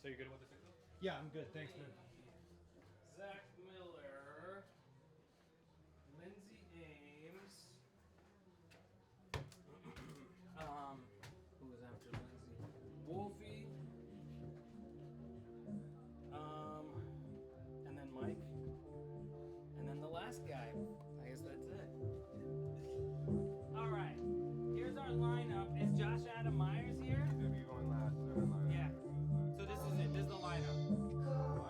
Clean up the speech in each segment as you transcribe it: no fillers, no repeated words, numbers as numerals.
So you're good with the signal? Yeah, I'm good. Thanks, man. Zach Miller, Lindsay Ames. Who was after Lindsay? Wolfie. And then Mike. And then the last guy. I guess that's it. All right. Here's our lineup. Is Josh Adam Myers here? He's gonna be going last. Yeah. So this is it. This is the lineup. All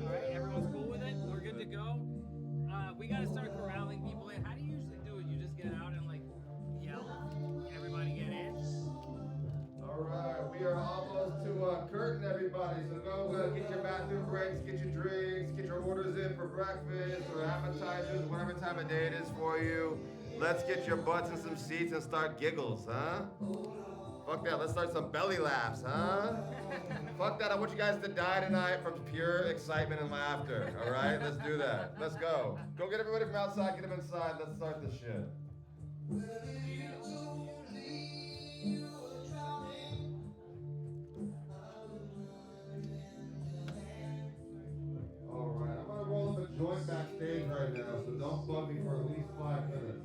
right. Everyone's cool with it? We're good to go. We got to start corralling people in. How do you usually do it? You just get out and like yell? Everybody get in? All right, we are almost to curtain, everybody. So go get your bathroom breaks, get your drinks, get your orders in for breakfast or appetizers, whatever time of day it is for you. Let's get your butts in some seats and start giggles, huh? Fuck that, let's start some belly laughs, huh? Fuck that, I want you guys to die tonight from pure excitement and laughter, all right? Let's do that. Let's go. Go get everybody from outside, get them inside. Let's start this shit. All right, I'm gonna roll up a joint backstage right now, so don't bug me for at least 5 minutes.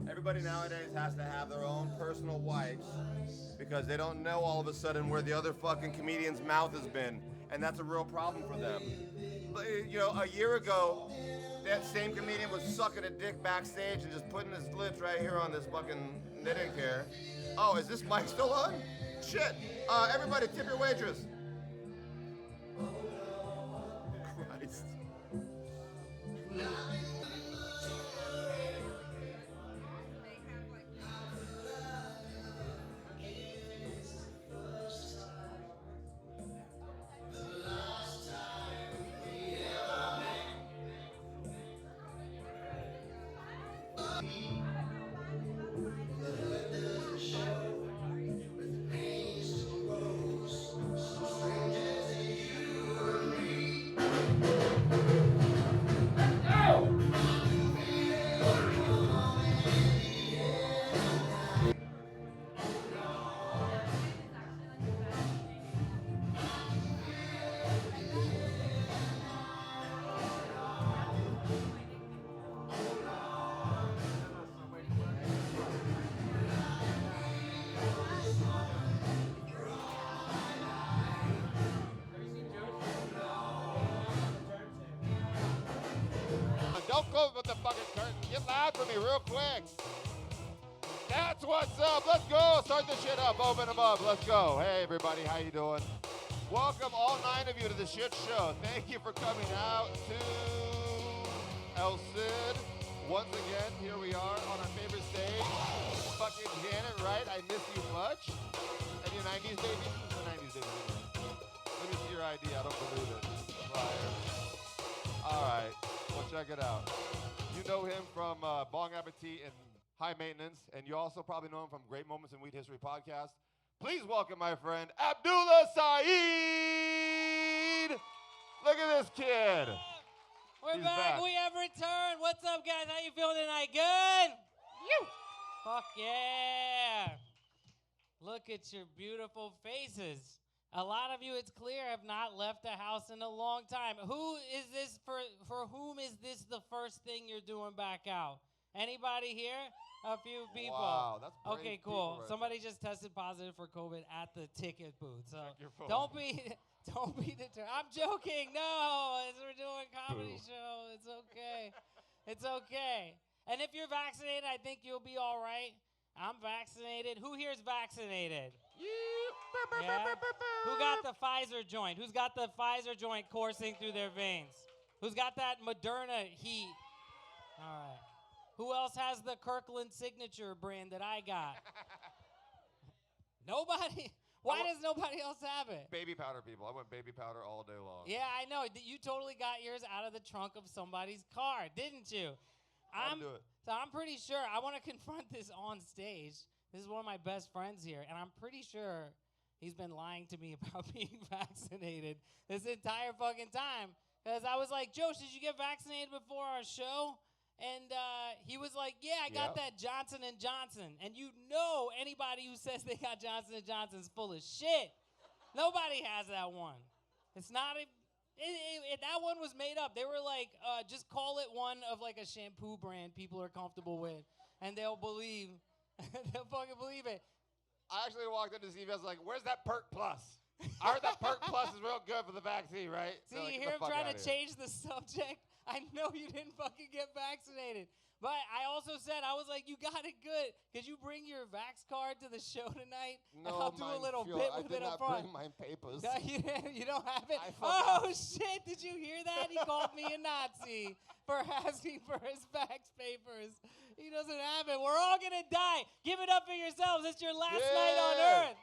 Everybody nowadays has to have their own personal wipes because they don't know all of a sudden where the other fucking comedian's mouth has been, and that's a real problem for them. You know, a year ago, that same comedian was sucking a dick backstage and just putting his lips right here on this fucking, they didn't care. Oh, is this mic still on? Shit. Everybody tip your waitress. Christ. Don't go with the fucking curtain. Get loud for me real quick. That's what's up. Let's go. Start this shit up. Open them up. Let's go. Hey, everybody. How you doing? Welcome, all 9 of you, to the shit show. Thank you for coming out to El Cid. Once again, here we are on our favorite stage. Fucking Janet, right? I miss you much. And your 90s baby? Who's the 90s baby? Let me see your ID. I don't believe it. Liar. All right. Well, check it out. You know him from Bong Appetit and High Maintenance, and you also probably know him from Great Moments in Weed History podcast. Please welcome my friend, Abdullah Saeed. Look at this kid. We're back. We have returned. What's up, guys? How you feeling tonight? Good? You. Fuck yeah. Look at your beautiful faces. A lot of you, it's clear, have not left the house in a long time. Who is this for whom is this the first thing you're doing back out? Anybody here? A few people. Wow, that's brave okay, people cool. right Somebody just tested positive for COVID at the ticket booth. So Check your phone. don't be deterred. I'm joking. No, as we're doing a comedy show. It's okay. It's okay. And if you're vaccinated, I think you'll be all right. I'm vaccinated. Who here is vaccinated? Yeah? Who got the Pfizer joint? Who's got the Pfizer joint coursing through their veins? Who's got that Moderna heat? All right. Who else has the Kirkland signature brand that I got? Nobody? Why does nobody else have it? Baby powder, people. I went baby powder all day long. Yeah, I know. You totally got yours out of the trunk of somebody's car, didn't you? Do it. So I'm pretty sure I want to confront this on stage. This is one of my best friends here, and I'm pretty sure he's been lying to me about being vaccinated this entire fucking time. Because I was like, Josh, did you get vaccinated before our show? And he was like, yeah, I got that Johnson & Johnson. And you know anybody who says they got Johnson & Johnson is full of shit. Nobody has that one. It's not a... that one was made up. They were like, just call it one of like a shampoo brand people are comfortable with. And they'll believe... they'll fucking believe it. I actually walked into CVS, I was like, where's that Perk Plus? I heard that Perk Plus is real good for the vaccine, right? See, Like, you get hear the him fuck trying to outta here. change the subject? I know you didn't fucking get vaccinated. But I also said, I was like, you got it good. Could you bring your Vax card to the show tonight? And No, I'll do a mein little Führer, bit I with did it up not front. bring my papers. No, you don't have it? I forgot. Oh, shit. Did you hear that? He called me a Nazi for asking for his Vax papers. He doesn't have it. We're all going to die. Give it up for yourselves. It's your last night on Yeah. Earth.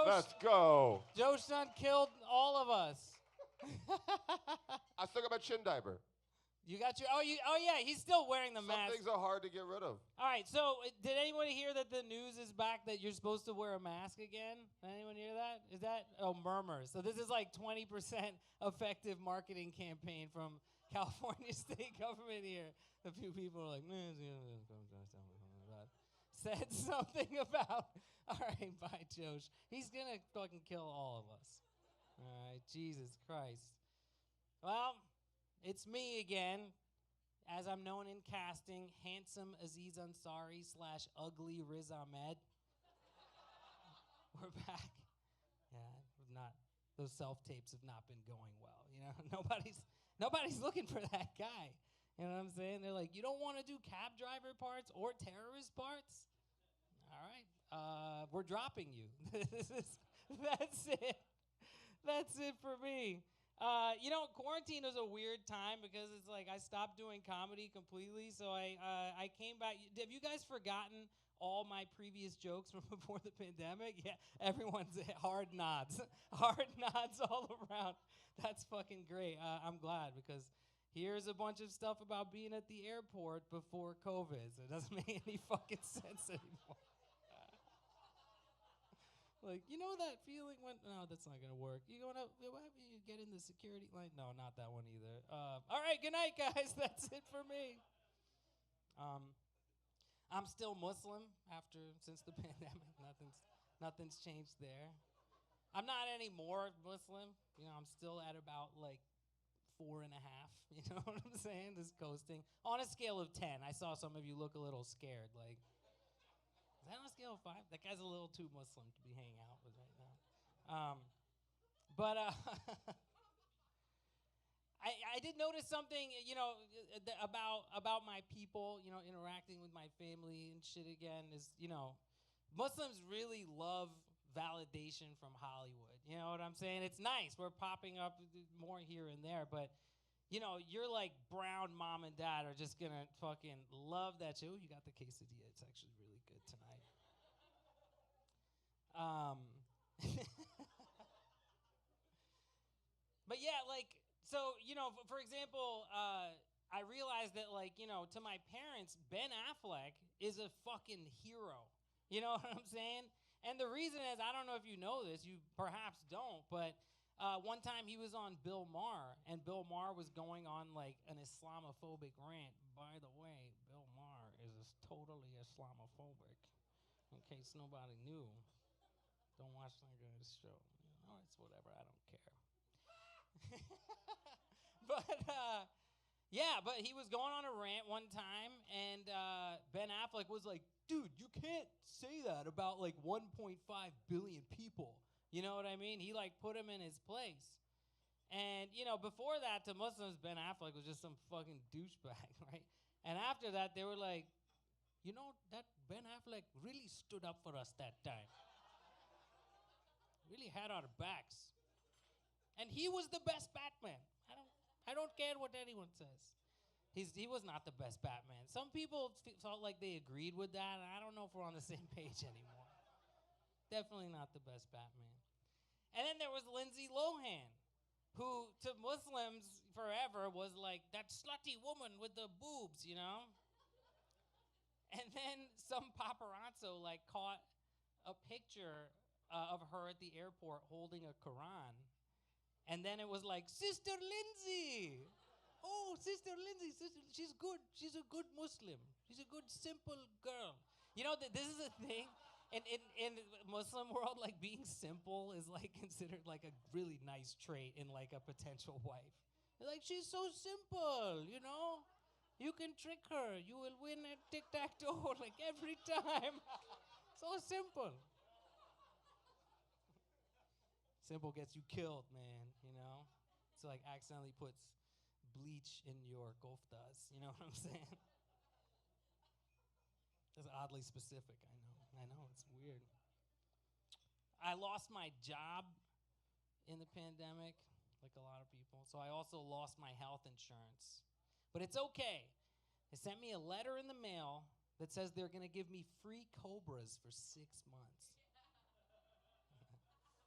Let's go. Joe's son killed all of us. I still got my chin diaper. You got your... Oh, yeah. He's still wearing the Some mask. things are hard to get rid of. All right, so did anybody hear that the news is back that you're supposed to wear a mask again? Anyone hear that? Is that murmurs? So this is like 20% effective marketing campaign from California state government here. A few people are like, said something about. All right, bye, Josh. He's gonna fucking kill all of us. All right, Jesus Christ. Well, it's me again. As I'm known in casting, handsome Aziz Ansari / ugly Riz Ahmed. We're back. Yeah, we've not. Those self-tapes have not been going well. You know, nobody's looking for that guy. You know what I'm saying? They're like, you don't want to do cab driver parts or terrorist parts? All right, we're dropping you. That's it. That's it for me. You know, quarantine was a weird time because it's like I stopped doing comedy completely. So I came back. Have you guys forgotten all my previous jokes from before the pandemic? Yeah, everyone's hard nods. Hard nods all around. That's fucking great. I'm glad because here's a bunch of stuff about being at the airport before COVID. So it doesn't make any fucking sense anymore. Like, you know that feeling when... No, that's not going to work. You get in the security line? No, not that one either. All right, good night, guys. That's it for me. I'm still Muslim since the pandemic. Nothing's changed there. I'm not any more Muslim. You know, I'm still at about, like, 4.5. You know what I'm saying? Just coasting. On a scale of 10, I saw some of you look a little scared, like... Is that on a scale of 5? That guy's a little too Muslim to be hanging out with right now. I did notice something, you know, about my people, you know, interacting with my family and shit again is, you know, Muslims really love validation from Hollywood. You know what I'm saying? It's nice. We're popping up more here and there, but you know, your like brown mom and dad are just gonna fucking love that shit. Oh, you got the quesadilla. It's actually really good tonight. But yeah, like, so, you know, for example, I realized that, like, you know, to my parents, Ben Affleck is a fucking hero. You know what I'm saying? And the reason is, I don't know if you know this, you perhaps don't, but one time he was on Bill Maher, and Bill Maher was going on like an Islamophobic rant. By the way, Bill Maher is totally Islamophobic. In case nobody knew, don't watch that guy's show. Oh, it's whatever. I don't care. But yeah, but he was going on a rant one time, and Ben Affleck was like, "Dude, you can't say that about like 1.5 billion people." You know what I mean? He like put him in his place. And, you know, before that, to Muslims, Ben Affleck was just some fucking douchebag, right? And after that, they were like, you know, that Ben Affleck really stood up for us that time. Really had our backs. And he was the best Batman. I don't care what anyone says. He was not the best Batman. Some people felt like they agreed with that, and I don't know if we're on the same page anymore. Definitely not the best Batman. And then there was Lindsay Lohan, who to Muslims forever was like that slutty woman with the boobs, you know? And then some paparazzo like caught a picture of her at the airport holding a Quran. And then it was like, Sister Lindsay. Oh, Sister Lindsay, she's good. She's a good Muslim. She's a good, simple girl. You know, this is a thing. In Muslim world, like being simple is like considered like a really nice trait in like a potential wife. They're like, she's so simple, you know? You can trick her. You will win at tic-tac-toe like every time. So simple. Simple gets you killed, man, you know? It's like accidentally puts bleach in your koftas, you know what I'm saying? That's oddly specific, I know, it's weird. I lost my job in the pandemic, like a lot of people, so I also lost my health insurance. But it's okay. They sent me a letter in the mail that says they're gonna give me free Cobras for 6 months.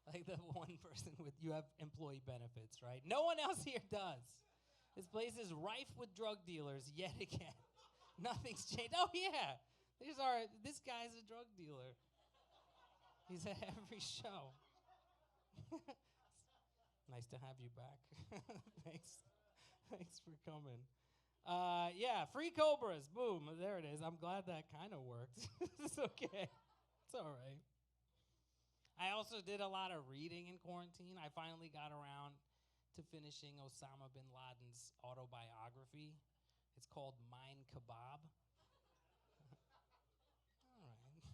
Like the one person with, you have employee benefits, right? No one else here does. This place is rife with drug dealers yet again. Nothing's changed. Oh yeah, this guy's a drug dealer. He's at every show. Nice to have you back. Thanks for coming. Yeah, free Cobras, boom, there it is. I'm glad that kind of worked. It's okay, it's all right. I also did a lot of reading in quarantine. I finally got around to finishing Osama bin Laden's autobiography. It's called Mein Kebab. All right.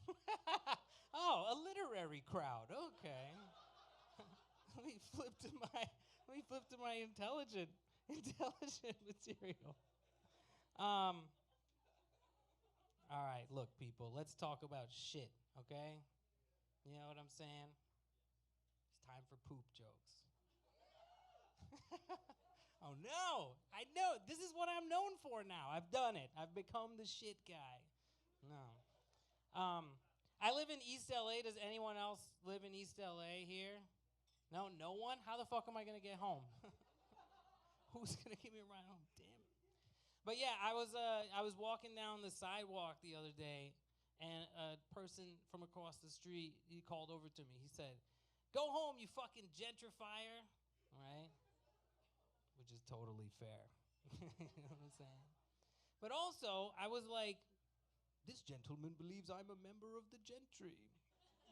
Oh, a literary crowd. Okay. Let me flip to my intelligent material. All right, look, people, let's talk about shit, okay? You know what I'm saying? It's time for poop jokes. Oh no, I know. This is what I'm known for now. I've done it. I've become the shit guy. No. I live in East LA. Does anyone else live in East LA here? No, no one? How the fuck am I gonna get home? Who's gonna give me a ride home? Damn it. But yeah, I was walking down the sidewalk the other day, and a person from across the street, he called over to me. He said, "Go home, you fucking gentrifier," right? Which is totally fair. You know what I'm saying? But also, I was like, this gentleman believes I'm a member of the gentry.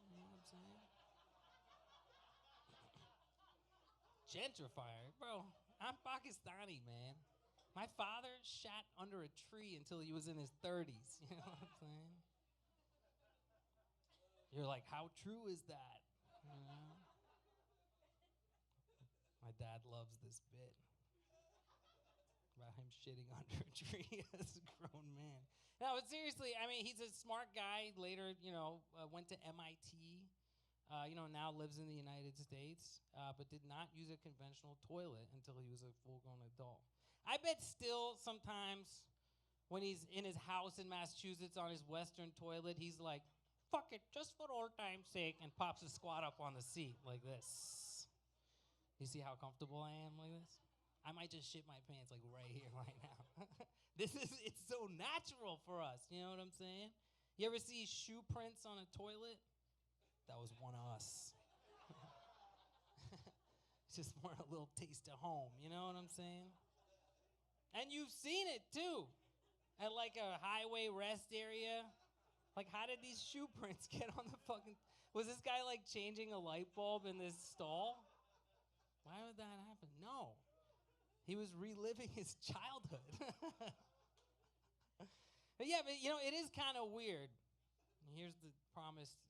You know what I'm saying? Gentrifier? Bro, I'm Pakistani, man. My father shat under a tree until he was in his 30s. You know what I'm saying? You're like, how true is that? You know? My dad loves this bit about him shitting under a tree as a grown man. No, but seriously, I mean, he's a smart guy. Later, went to MIT. Now lives in the United States, but did not use a conventional toilet until he was a full-grown adult. I bet still sometimes when he's in his house in Massachusetts on his Western toilet, he's like, fuck it, just for old time's sake, and pops a squat up on the seat like this. You see how comfortable I am like this? I might just shit my pants like right here, right now. It's so natural for us, you know what I'm saying? You ever see shoe prints on a toilet? That was one of us. Just more a little taste of home, you know what I'm saying? And you've seen it too, at like a highway rest area. Like, how did these shoe prints get on the fucking... Was this guy like changing a light bulb in this stall? Why would that happen? No. He was reliving his childhood. But yeah, it is kind of weird. Here's the promised,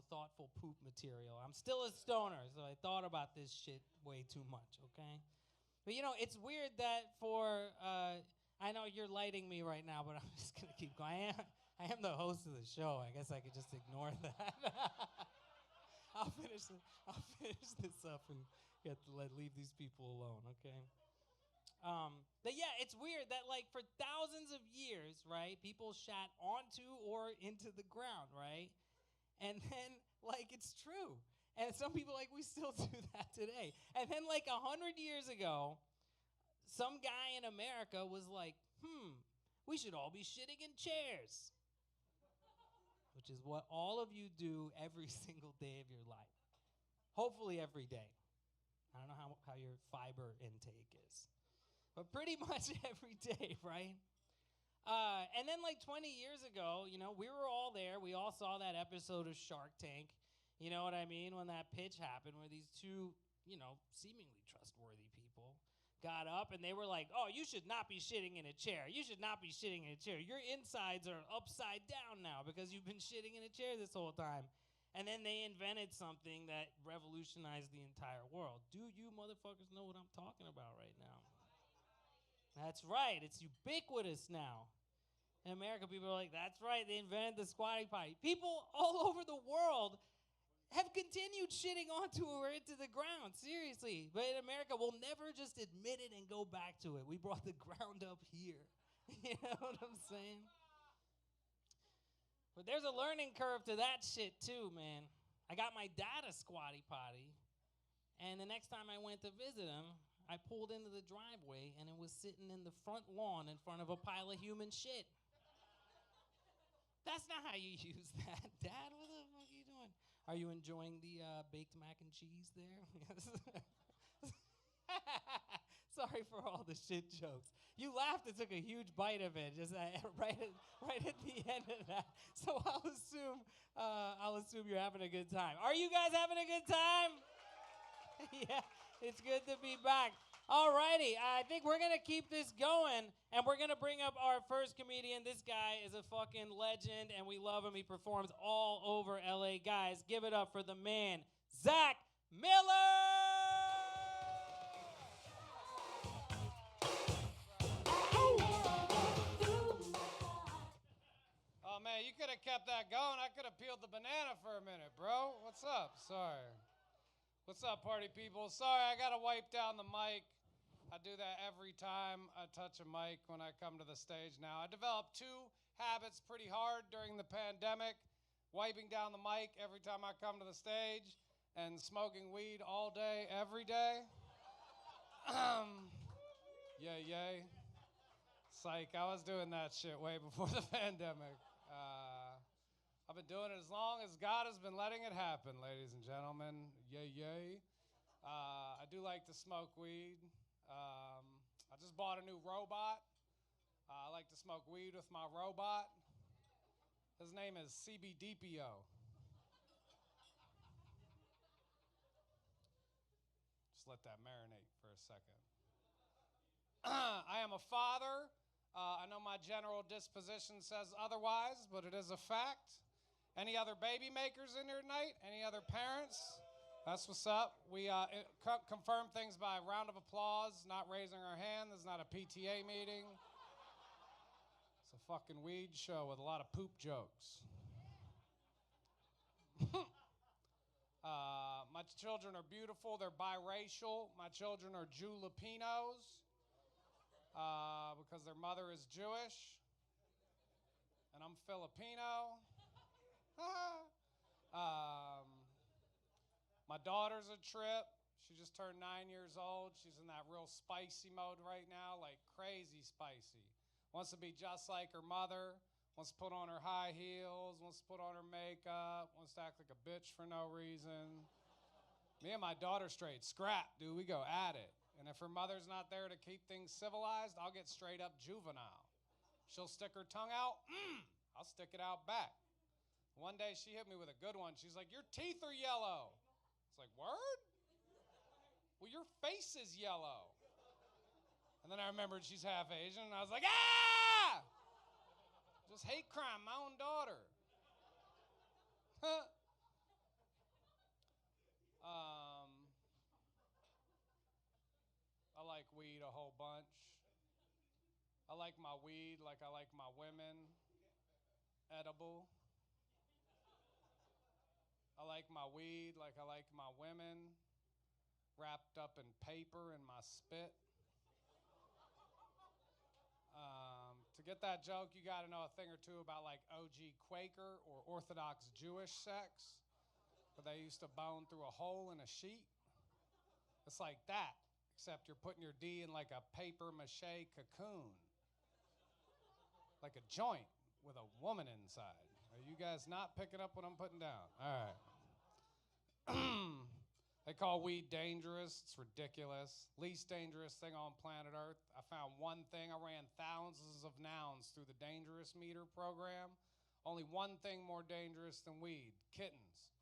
thoughtful poop material. I'm still a stoner, so I thought about this shit way too much, okay? But it's weird that I know you're lighting me right now, but I'm just gonna keep going. I am the host of the show. I guess I could just ignore that. I'll finish this up and leave these people alone, okay? But yeah, it's weird that like for thousands of years, right, people shat onto or into the ground, right? And then like it's true. And some people like we still do that today. And then like 100 years ago, some guy in America was like, we should all be shitting in chairs. Which is what all of you do every single day of your life. Hopefully every day. I don't know how your fiber intake is. But pretty much every day, right? And then like 20 years ago, you know, we were all there. We all saw that episode of Shark Tank. You know what I mean? When that pitch happened where these two, you know, seemingly trustworthy people got up and they were like, oh, you should not be shitting in a chair. You should not be shitting in a chair. Your insides are upside down now because you've been shitting in a chair this whole time. And then they invented something that revolutionized the entire world. Do you motherfuckers know what I'm talking about right now? That's right. It's ubiquitous now. In America, people are like, that's right. They invented the squatty potty. People all over the world have continued shitting onto or into the ground. Seriously. But in America, we'll never just admit it and go back to it. We brought the ground up here. You know what I'm saying? But there's a learning curve to that shit too, man. I got my dad a squatty potty. And the next time I went to visit him, I pulled into the driveway, and it was sitting in the front lawn in front of a pile of human shit. That's not how you use that. Dad, what the fuck are you doing? Are you enjoying the baked mac and cheese there? Sorry for all the shit jokes. You laughed and took a huge bite of it, just right at the end of that. So I'll assume you're having a good time. Are you guys having a good time? Yeah. It's good to be back. All righty, I think we're going to keep this going, and we're going to bring up our first comedian. This guy is a fucking legend, and we love him. He performs all over L.A. Guys, give it up for the man, Zach Miller! Oh, man, you could have kept that going. I could have peeled the banana for a minute, bro. What's up? Sorry. What's up, party people? Sorry, I got to wipe down the mic. I do that every time I touch a mic when I come to the stage now. I developed two habits pretty hard during the pandemic, wiping down the mic every time I come to the stage and smoking weed all day, every day. Yay. Psych, I was doing that shit way before the pandemic. I've been doing it as long as God has been letting it happen, ladies and gentlemen. Yay. I do like to smoke weed. I just bought a new robot. I like to smoke weed with my robot. His name is CBDPO. Just let that marinate for a second. I am a father. I know my general disposition says otherwise, but it is a fact. Any other baby makers in here tonight? Any other parents? That's what's up. We confirm things by a round of applause, not raising our hand. This is not a PTA meeting. It's a fucking weed show with a lot of poop jokes. My children are beautiful. They're biracial. My children are Julapinos because their mother is Jewish, and I'm Filipino. My daughter's a trip. She just turned 9 years old. She's in that real spicy mode right now, like crazy spicy. Wants to be just like her mother, wants to put on her high heels, wants to put on her makeup, wants to act like a bitch for no reason. Me and my daughter straight scrap, dude. We go at it. And if her mother's not there to keep things civilized, I'll get straight up juvenile. She'll stick her tongue out. I'll stick it out back. One day she hit me with a good one. She's like, your teeth are yellow. It's like, word? Well, your face is yellow. And then I remembered she's half Asian, and I was like, ah! Just hate crime, my own daughter. I like weed a whole bunch. I like my weed like I like my women. Edible. I like my weed like I like my women, wrapped up in paper and my spit. To get that joke, you got to know a thing or two about like OG Quaker or Orthodox Jewish sex, where they used to bone through a hole in a sheet. It's like that, except you're putting your D in like a paper mache cocoon, like a joint with a woman inside. Are you guys not picking up what I'm putting down? All right. They call weed dangerous. It's ridiculous. Least dangerous thing on planet Earth. I found one thing. I ran thousands of nouns through the dangerous meter program. Only one thing more dangerous than weed: kittens.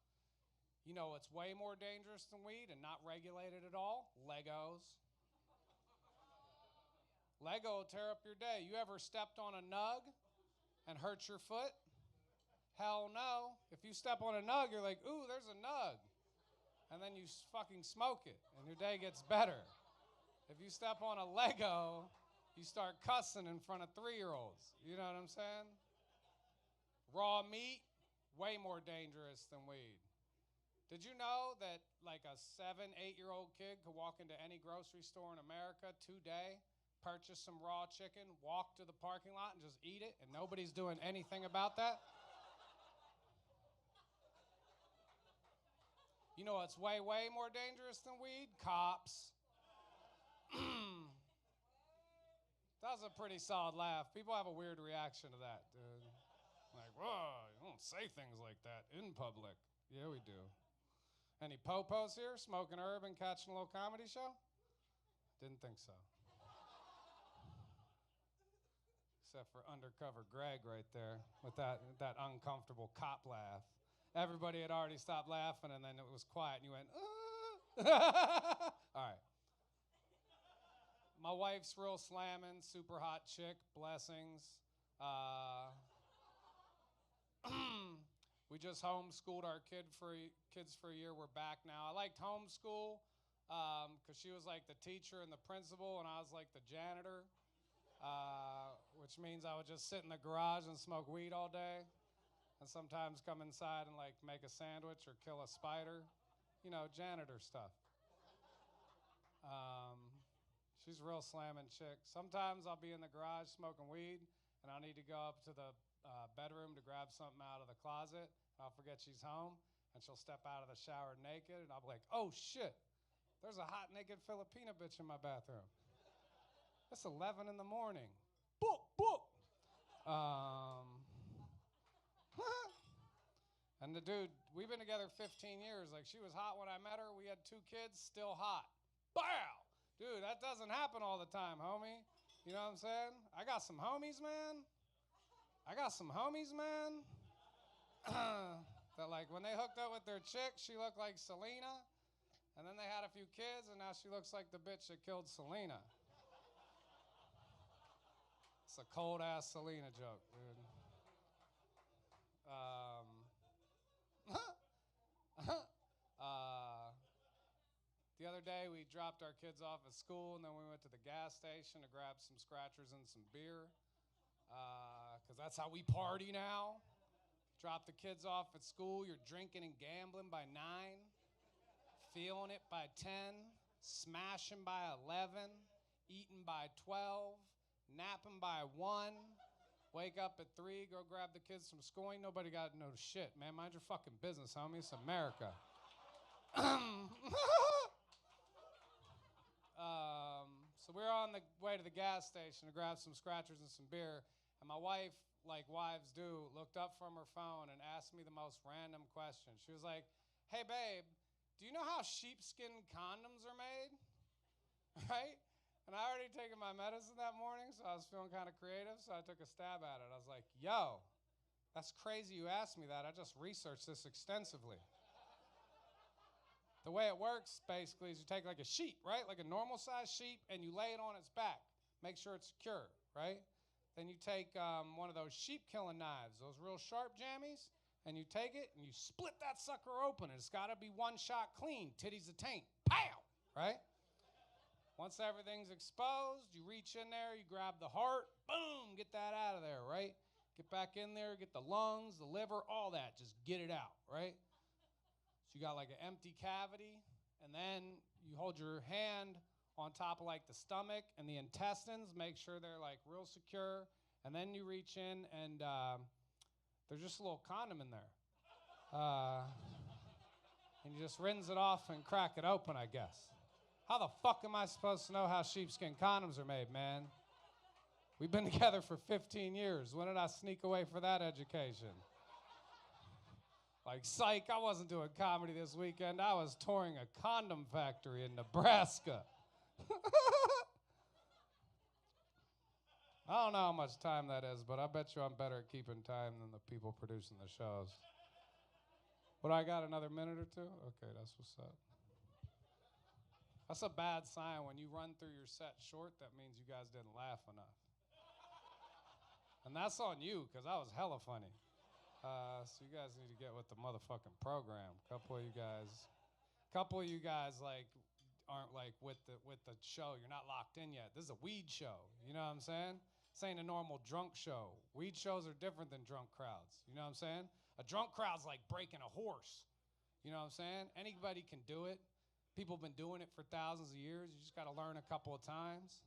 You know what's way more dangerous than weed and not regulated at all? Legos. Lego will tear up your day. You ever stepped on a nug and hurt your foot? Hell no. If you step on a nug, you're like, ooh, there's a nug. And then you fucking smoke it, and your day gets better. If you step on a Lego, you start cussing in front of 3-year-olds. You know what I'm saying? Raw meat, way more dangerous than weed. Did you know that like a 7, 8-year-old kid could walk into any grocery store in America today, purchase some raw chicken, walk to the parking lot, and just eat it, and nobody's doing anything about that? You know what's way, way more dangerous than weed? Cops. That was a pretty solid laugh. People have a weird reaction to that, dude. Like, whoa, you don't say things like that in public. Yeah, we do. Any popos here smoking herb and catching a little comedy show? Didn't think so. Except for undercover Greg right there with that uncomfortable cop laugh. Everybody had already stopped laughing, and then it was quiet, and you went, All right. My wife's real slamming, super hot chick, blessings. We just homeschooled our kids for a year. We're back now. I liked homeschool because she was like the teacher and the principal, and I was like the janitor, which means I would just sit in the garage and smoke weed all day. And sometimes come inside and like make a sandwich or kill a spider. You know, janitor stuff. She's a real slamming chick. Sometimes I'll be in the garage smoking weed and I'll need to go up to the bedroom to grab something out of the closet. I'll forget she's home and she'll step out of the shower naked and I'll be like, oh shit, there's a hot naked Filipina bitch in my bathroom. It's 11 in the morning. Book, book. And the dude, we've been together 15 years. Like, she was hot when I met her. We had 2 kids, still hot. Bow! Dude, that doesn't happen all the time, homie. You know what I'm saying? I got some homies, man. That, like, when they hooked up with their chick, she looked like Selena. And then they had a few kids, and now she looks like the bitch that killed Selena. It's a cold-ass Selena joke, dude. The other day, we dropped our kids off at school, and then we went to the gas station to grab some scratchers and some beer, because that's how we party now. Drop the kids off at school, you're drinking and gambling by 9, feeling it by 10, smashing by 11, eating by 12, napping by 1, wake up at 3, go grab the kids from school. Ain't nobody got to know shit, man. Mind your fucking business, homie. It's America. So we were on the way to the gas station to grab some scratchers and some beer, and my wife, like wives do, looked up from her phone and asked me the most random question. She was like, hey, babe, do you know how sheepskin condoms are made? Right? And I already taken my medicine that morning, so I was feeling kind of creative, so I took a stab at it. I was like, yo, that's crazy you asked me that. I just researched this extensively. The way it works, basically, is you take like a sheet, right? Like a normal size sheet, and you lay it on its back. Make sure it's secure, right? Then you take one of those sheep killing knives, those real sharp jammies, and you take it and you split that sucker open. And it's got to be one shot clean, titties to taint. Pow! Right? Once everything's exposed, you reach in there, you grab the heart, boom, get that out of there, right? Get back in there, get the lungs, the liver, all that. Just get it out, right? So you got like an empty cavity, and then you hold your hand on top of like the stomach and the intestines, make sure they're like real secure, and then you reach in and there's just a little condom in there. And you just rinse it off and crack it open, I guess. How the fuck am I supposed to know how sheepskin condoms are made, man? We've been together for 15 years. When did I sneak away for that education? Like, psych, I wasn't doing comedy this weekend. I was touring a condom factory in Nebraska. I don't know how much time that is, but I bet you I'm better at keeping time than the people producing the shows. But I got another minute or two? Okay, that's what's up. That's a bad sign. When you run through your set short, that means you guys didn't laugh enough. And that's on you, because I was hella funny. So you guys need to get with the motherfucking program. Couple of you guys like aren't like with the show. You're not locked in yet. This is a weed show. You know what I'm saying? This ain't a normal drunk show. Weed shows are different than drunk crowds. You know what I'm saying? A drunk crowd's like breaking a horse. You know what I'm saying? Anybody can do it. People have been doing it for thousands of years. You just got to learn a couple of times.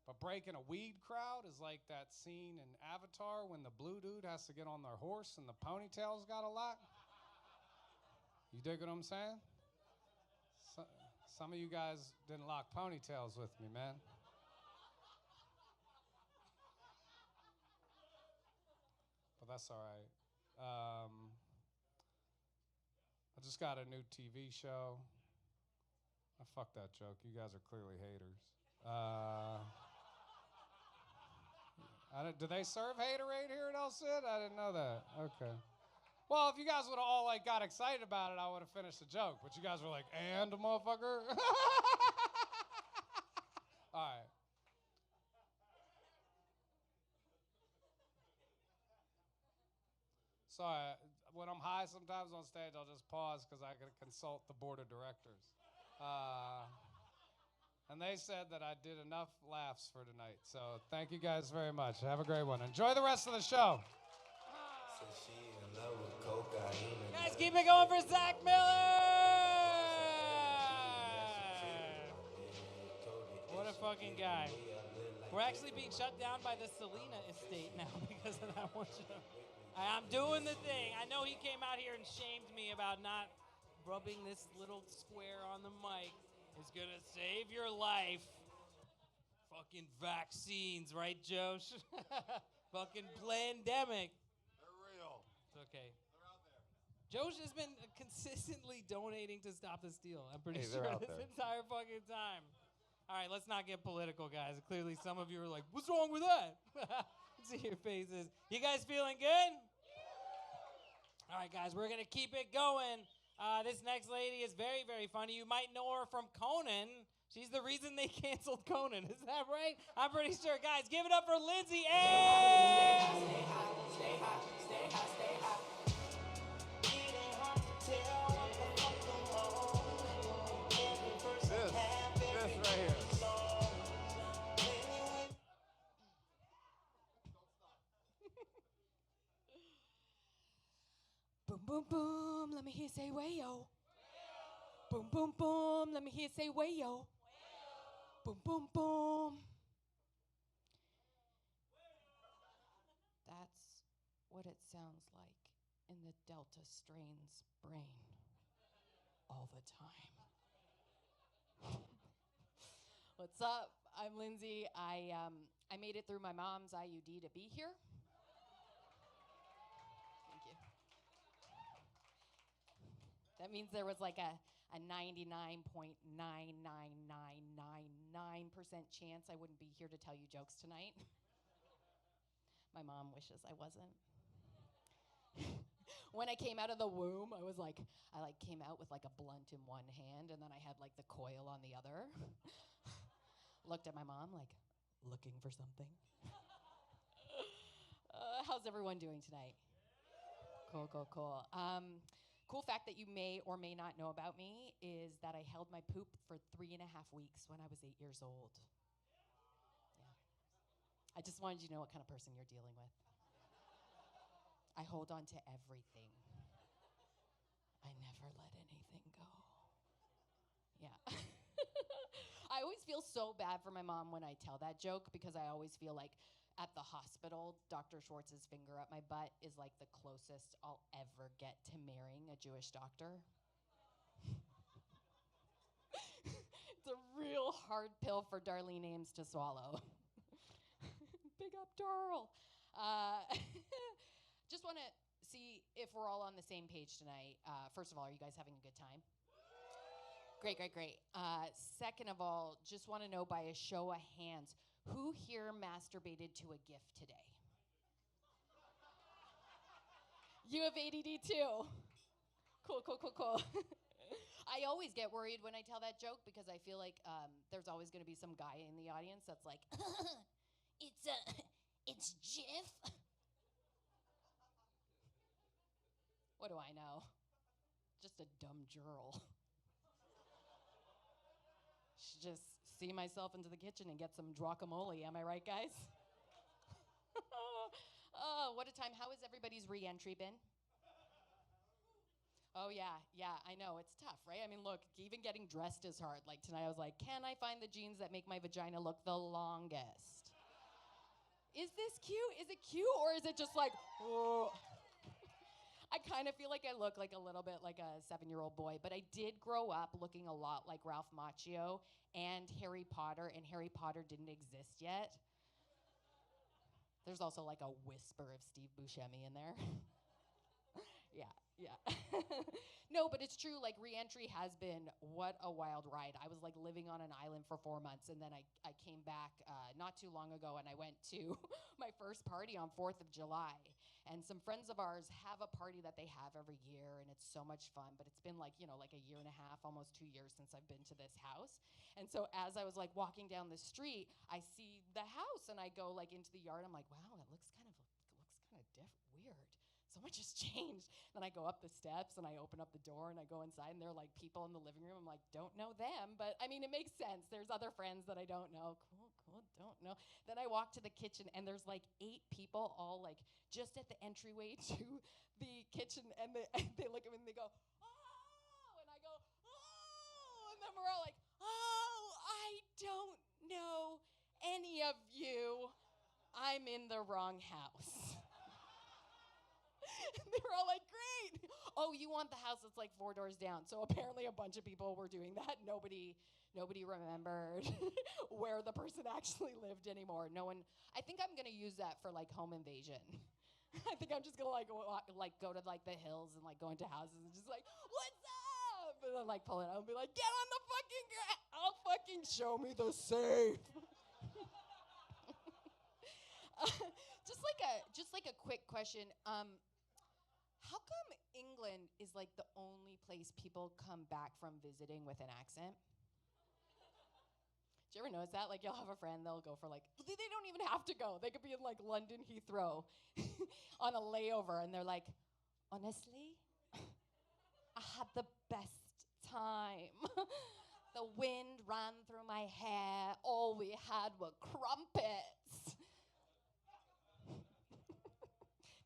But breaking a weed crowd is like that scene in Avatar when the blue dude has to get on their horse and the ponytail's got a lot. You dig what I'm saying? Some of you guys didn't lock ponytails with me, man. But that's all right. I just got a new TV show. Fuck that joke. You guys are clearly haters. Do they serve haterade here at El Cid? I didn't know that. Okay. Well, if you guys would have all like got excited about it, I would have finished the joke. But you guys were like, "And motherfucker." All right. So when I'm high, sometimes on stage, I'll just pause because I got to consult the board of directors. And they said that I did enough laughs for tonight. So thank you guys very much. Have a great one. Enjoy the rest of the show. Guys, keep it going for Zach Miller! What a fucking guy. We're actually being shut down by the Selena estate now because of that one show. I'm doing the thing. I know he came out here and shamed me about not rubbing this little square on the mic. It's gonna save your life. Fucking vaccines, right, Josh? Fucking pandemic. They're real. It's okay. They're out there. Josh has been consistently donating to Stop the Steal. I'm pretty Hey, sure they're out this there. entire fucking time. All right, let's not get political, guys. Clearly, some of you are like, "What's wrong with that?" See your faces. You guys feeling good? All right, guys, we're gonna keep it going. This next lady is very, very funny. You might know her from Conan. She's the reason they canceled Conan. Is that right? I'm pretty sure. Guys, give it up for Lindsay A. This right here. Boom, boom, boom, let me hear say wayo. Boom, boom, boom, let me hear say wayo. Boom, boom, boom. That's what it sounds like in the Delta strain's brain all the time. What's up? I'm Lindsay. I made it through my mom's IUD to be here. Thank you. That means there was like a 99.99999% chance I wouldn't be here to tell you jokes tonight. My mom wishes I wasn't. When I came out of the womb, I came out with like a blunt in one hand and then I had like the coil on the other. Looked at my mom like, looking for something. How's everyone doing tonight? Cool, cool, cool. Cool fact that you may or may not know about me is that I held my poop for 3.5 weeks when I was 8 years old. Yeah. I just wanted you to know what kind of person you're dealing with. I hold on to everything. I never let anything go. Yeah. I always feel so bad for my mom when I tell that joke because I always feel like at the hospital, Dr. Schwartz's finger up my butt is like the closest I'll ever get to marrying a Jewish doctor. It's a real hard pill for Darlene Ames to swallow. Big up, Darl. Just want to see if we're all on the same page tonight. First of all, are you guys having a good time? Great, great, great. Second of all, just want to know by a show of hands, who here masturbated to a GIF today? You have ADD too. Cool, cool, cool, cool. I always get worried when I tell that joke because I feel like there's always going to be some guy in the audience that's like, it's GIF. What do I know? Just a dumb girl. Should just see myself into the kitchen and get some guacamole. Am I right, guys? Oh, what a time. How has everybody's re-entry been? Oh, yeah, I know. It's tough, right? I mean, look, even getting dressed is hard. Like tonight, I was like, can I find the jeans that make my vagina look the longest? Is this cute? Is it cute? Or is it just like, oh? I kind of feel like I look like a little bit like a 7-year-old boy, but I did grow up looking a lot like Ralph Macchio and Harry Potter, and Harry Potter didn't exist yet. There's also like a whisper of Steve Buscemi in there. Yeah. No, but it's true, like re-entry has been what a wild ride. I was like living on an island for 4 months, and then I came back not too long ago, and I went to my first party on 4th of July. And some friends of ours have a party that they have every year, and it's so much fun, but it's been like, like a year and a half, almost 2 years since I've been to this house. And so as I was like walking down the street, I see the house, and I go like into the yard. I'm like, wow, it looks kind of weird. So much has changed. Then I go up the steps and I open up the door and I go inside and there are like people in the living room. I'm like, don't know them, but I mean, it makes sense. There's other friends that I don't know. Cool, don't know. Then I walk to the kitchen and there's like 8 people all like just at the entryway to the kitchen, and they look at me and they go, oh, and I go, oh, and then we're all like, oh, I don't know any of you. I'm in the wrong house. They were all like, great. Oh, you want the house that's like 4 doors down. So apparently a bunch of people were doing that. Nobody remembered where the person actually lived anymore. No one. I think I'm going to use that for like home invasion. I think I'm just going to like go to like the hills and like go into houses and just like, what's up? And then like pull it out and be like, get on the fucking ground. I'll fucking show me the safe. Just like a quick question. How come England is like the only place people come back from visiting with an accent? Did you ever notice that? Like you'll have a friend, they'll go for like, they don't even have to go. They could be in like London Heathrow on a layover and they're like, honestly, I had the best time. The wind ran through my hair. All we had were crumpets.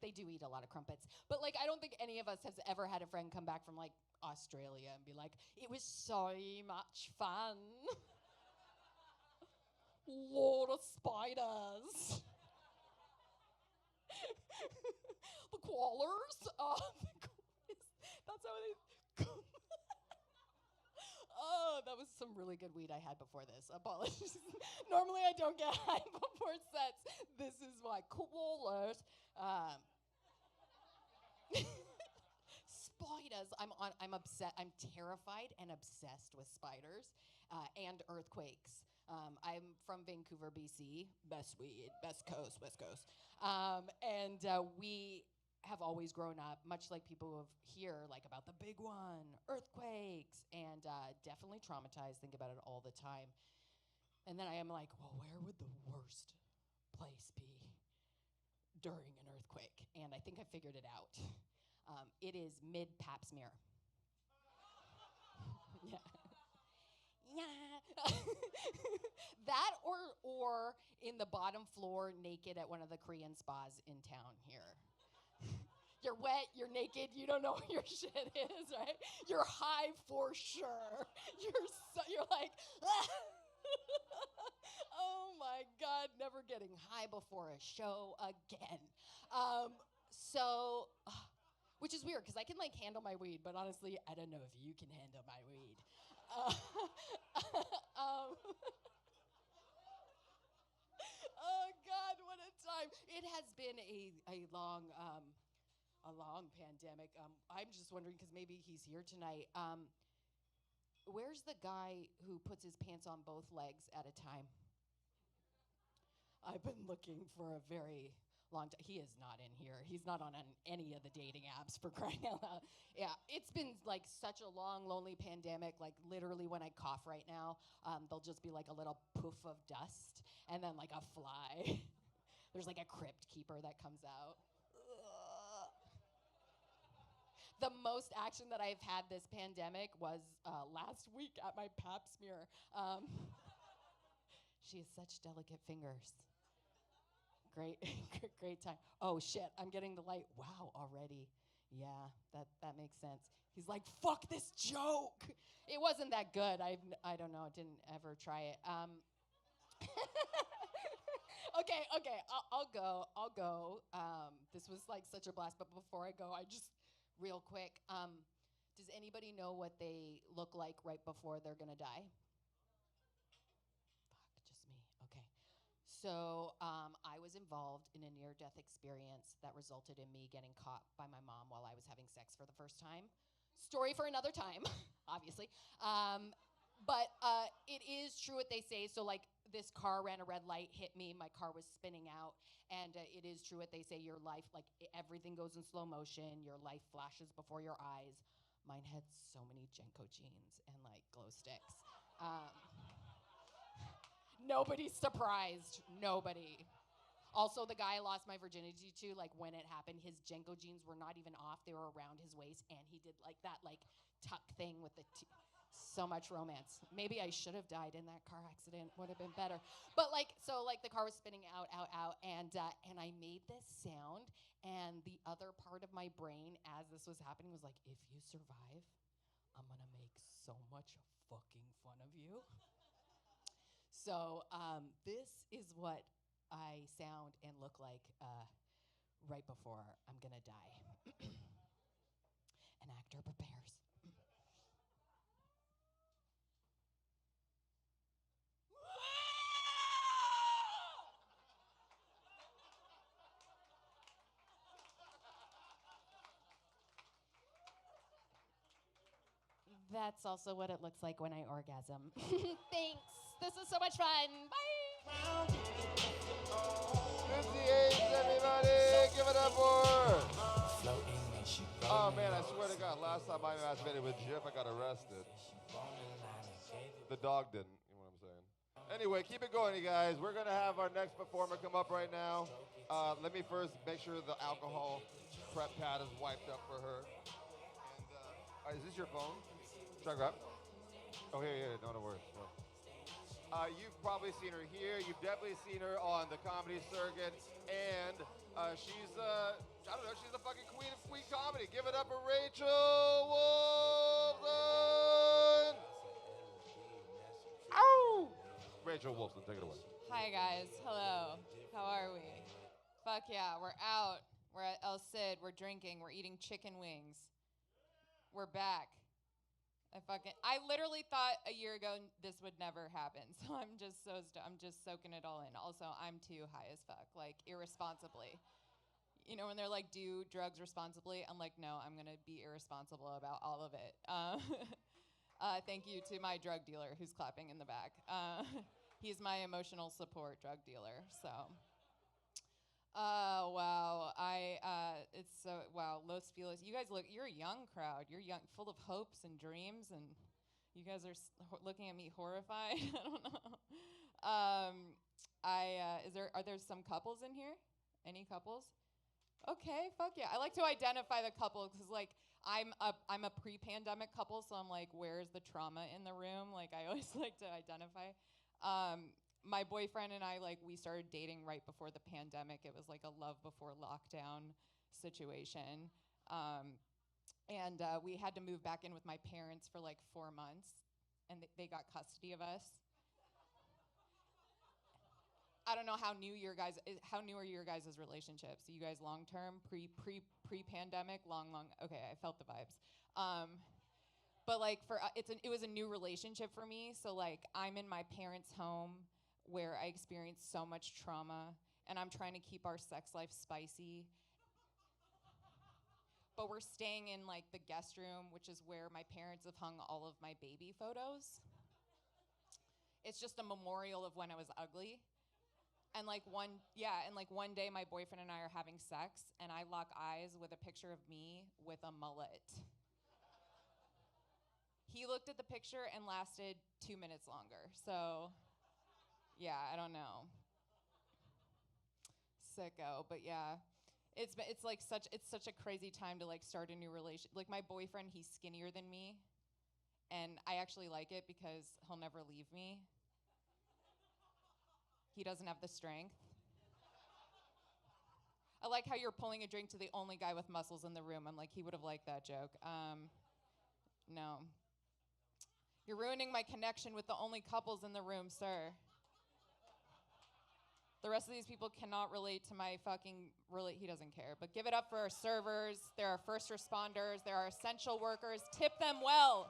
They do eat a lot of crumpets. But like, I don't think any of us has ever had a friend come back from like Australia and be like, it was so much fun. Lot of spiders. The koalas. That's how they. Oh, that was some really good weed I had before this. Apologies. Normally I don't get high before sets. This is why. Koalas. Spiders. I'm upset. I'm terrified and obsessed with spiders and earthquakes. I'm from Vancouver, BC. Best weed, best coast, West Coast. And we have always grown up, much like people who have hear like about the big one, earthquakes, and definitely traumatized. Think about it all the time. And then I am like, well, where would the worst place be during an earthquake? And I think I figured it out. It is mid-pap smear. Yeah. Yeah. That or in the bottom floor naked at one of the Korean spas in town here. You're wet, you're naked, you don't know where your shit is, right? You're high for sure. You're like, oh my God, never getting high before a show again. Which is weird, because I can like handle my weed, but honestly, I don't know if you can handle my weed. Oh God, what a time. It has been a long a long pandemic. I'm just wondering because maybe he's here tonight. Where's the guy who puts his pants on both legs at a time? I've been looking for a very long time. He is not in here. He's not on any of the dating apps, for crying out loud. Yeah, it's been like such a long, lonely pandemic. Like literally when I cough right now, there'll just be like a little poof of dust and then like a fly. There's like a crypt keeper that comes out. Ugh. The most action that I've had this pandemic was last week at my pap smear. She has such delicate fingers. Great, great time. Oh shit, I'm getting the light. Wow, already. Yeah, that makes sense. He's like, fuck this joke. It wasn't that good. I don't know. Didn't ever try it. Okay. I'll go. This was like such a blast. But before I go, I just real quick. Does anybody know what they look like right before they're gonna die? Fuck, just me. Okay. So I was involved in a near-death experience that resulted in me getting caught by my mom while I was having sex for the first time. Story for another time, obviously. But it is true what they say. So like this car ran a red light, hit me, my car was spinning out. And it is true what they say, your life, like everything goes in slow motion, your life flashes before your eyes. Mine had so many Jenko jeans and like glow sticks. Nobody's surprised. Nobody. Also, the guy I lost my virginity to, like when it happened, his Jenko jeans were not even off. They were around his waist, and he did like that like tuck thing with the so much romance. Maybe I should have died in that car accident. Would have been better. But like, so like the car was spinning out, and I made this sound, and the other part of my brain, as this was happening, was like, if you survive, I'm gonna make so much fucking fun of you. So this is what I sound and look like right before I'm gonna die. An actor prepares. That's also what it looks like when I orgasm. Thanks. This is so much fun. Bye. 58, everybody, give it up for. Oh man, I swear to God, last time I masturbated with Jif, I got arrested. The dog didn't, you know what I'm saying? Anyway, keep it going, you guys. We're gonna have our next performer come up right now. Let me first make sure the alcohol prep pad is wiped up for her. And is this your phone? Should I grab? Oh, here, no worries. No. You've probably seen her here. You've definitely seen her on the comedy circuit. And she's, I don't know, she's the fucking queen of queen comedy. Give it up for Rachel Wolfson! Ow! Rachel Wolfson, take it away. Hi, guys. Hello. How are we? Fuck yeah, we're out. We're at El Cid. We're drinking. We're eating chicken wings. We're back. I literally thought a year ago this would never happen. So I'm just soaking it all in. Also, I'm too high as fuck, like irresponsibly. You know, when they're like, do drugs responsibly, I'm like, no, I'm gonna be irresponsible about all of it. Thank you to my drug dealer who's clapping in the back. He's my emotional support drug dealer, so. Wow. It's so, wow, Los Feliz. You guys you're a young crowd. You're young, full of hopes and dreams, and you guys are looking at me horrified. I don't know. Are there some couples in here? Any couples? Okay, fuck yeah. I like to identify the couples because, like, I'm a pre-pandemic couple, so I'm like, where's the trauma in the room? Like, I always like to identify. My boyfriend and I, like, we started dating right before the pandemic. It was like a love before lockdown situation. And we had to move back in with my parents for like 4 months, and they got custody of us. I don't know how new are your guys' relationships? Are you guys long term, pre-pandemic, long? Okay, I felt the vibes. But like it was a new relationship for me. So like I'm in my parents' home where I experienced so much trauma, and I'm trying to keep our sex life spicy. but we're staying in like the guest room, which is where my parents have hung all of my baby photos. It's just a memorial of when I was ugly. And like one day my boyfriend and I are having sex and I lock eyes with a picture of me with a mullet. He looked at the picture and lasted 2 minutes longer. So yeah, I don't know. Sicko, but yeah. It's such a crazy time to like start a new relationship. Like my boyfriend, he's skinnier than me, and I actually like it because he'll never leave me. He doesn't have the strength. I like how you're pulling a drink to the only guy with muscles in the room. I'm like, he would have liked that joke. No. You're ruining my connection with the only couples in the room, sir. The rest of these people cannot relate to my he doesn't care. But give it up for our servers. There are first responders. There are essential workers. Tip them well.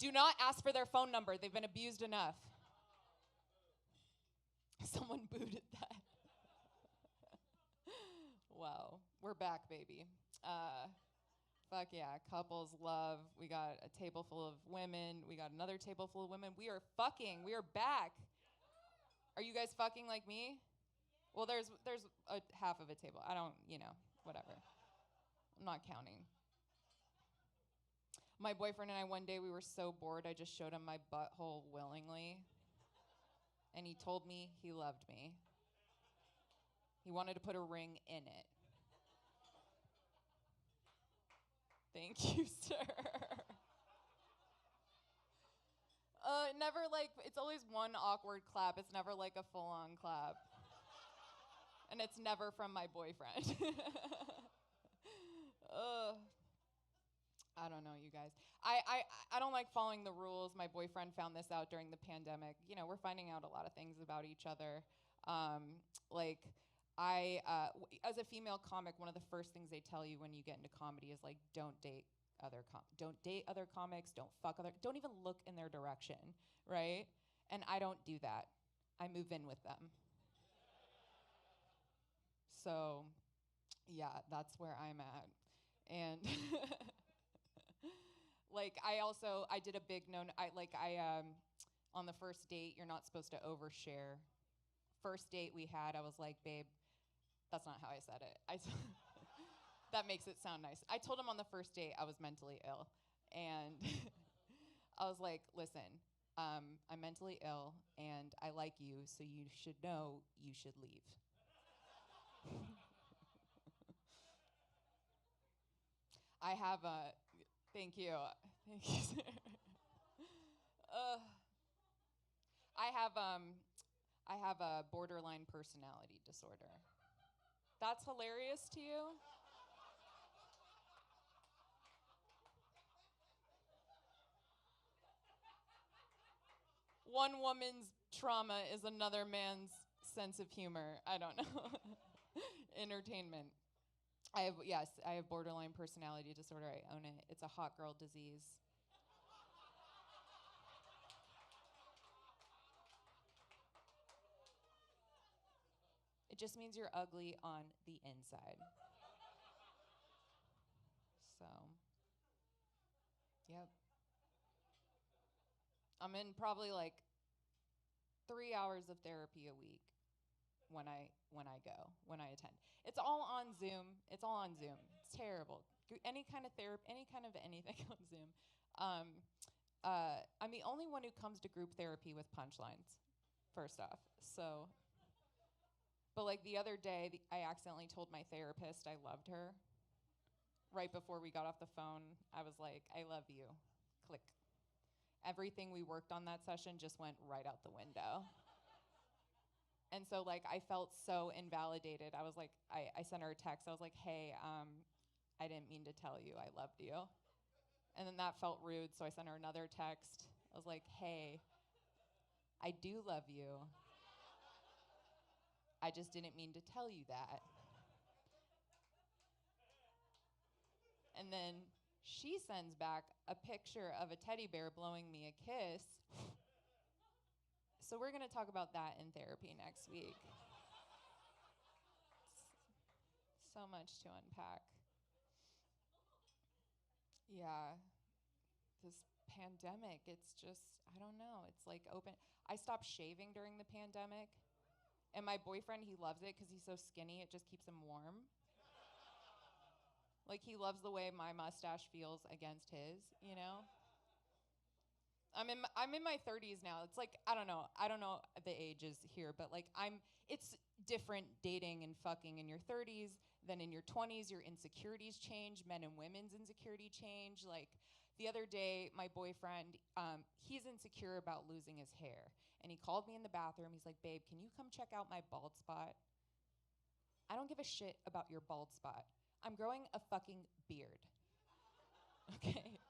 Do not ask for their phone number. They've been abused enough. Someone booted that. Wow. We're back, baby. Fuck yeah. Couples love. We got a table full of women. We got another table full of women. We are fucking. We are back. Are you guys fucking like me? Well, there's a half of a table. I don't, whatever. I'm not counting. My boyfriend and I, one day, we were so bored, I just showed him my butthole willingly. And he told me he loved me. He wanted to put a ring in it. Thank you, sir. It's always one awkward clap. It's never like a full-on clap. And it's never from my boyfriend. I don't know, you guys. I don't like following the rules. My boyfriend found this out during the pandemic. We're finding out a lot of things about each other. As a female comic, one of the first things they tell you when you get into comedy is like, don't date other comics, don't even look in their direction, right? And I don't do that. I move in with them. So, yeah, that's where I'm at. And I did a big on the first date, you're not supposed to overshare. First date we had, I was like, babe, that's not how I said it. That makes it sound nice. I told him on the first date I was mentally ill. And I was like, listen, I'm mentally ill and I like you, so you should know you should leave. I have a, thank you, sir. I have a borderline personality disorder. That's hilarious to you? One woman's trauma is another man's sense of humor. I don't know. Entertainment. I have borderline personality disorder. I own it. It's a hot girl disease. It just means you're ugly on the inside. So, yep. I'm in probably like 3 hours of therapy a week when I attend. It's all on Zoom. It's terrible. Any kind of therapy, any kind of anything on Zoom. I'm the only one who comes to group therapy with punchlines, first off. So, but like the other day, I accidentally told my therapist I loved her. Right before we got off the phone, I was like, I love you. Click. Everything we worked on that session just went right out the window. And so like I felt so invalidated. I was like, I sent her a text. I was like, hey, I didn't mean to tell you I loved you. And then that felt rude, so I sent her another text. I was like, hey, I do love you. I just didn't mean to tell you that. And then she sends back a picture of a teddy bear blowing me a kiss. So we're going to talk about that in therapy next week. So much to unpack. Yeah, this pandemic, it's just, I don't know. It's like open. I stopped shaving during the pandemic, and my boyfriend, he loves it because he's so skinny, it just keeps him warm. Like, he loves the way my mustache feels against his, you know? I'm in my 30s now. It's like, I don't know the ages here, but like it's different dating and fucking in your 30s than in your 20s. Your insecurities change, men and women's insecurity change. Like the other day, my boyfriend, he's insecure about losing his hair, and he called me in the bathroom. He's like, "Babe, can you come check out my bald spot?" I don't give a shit about your bald spot. I'm growing a fucking beard. Okay?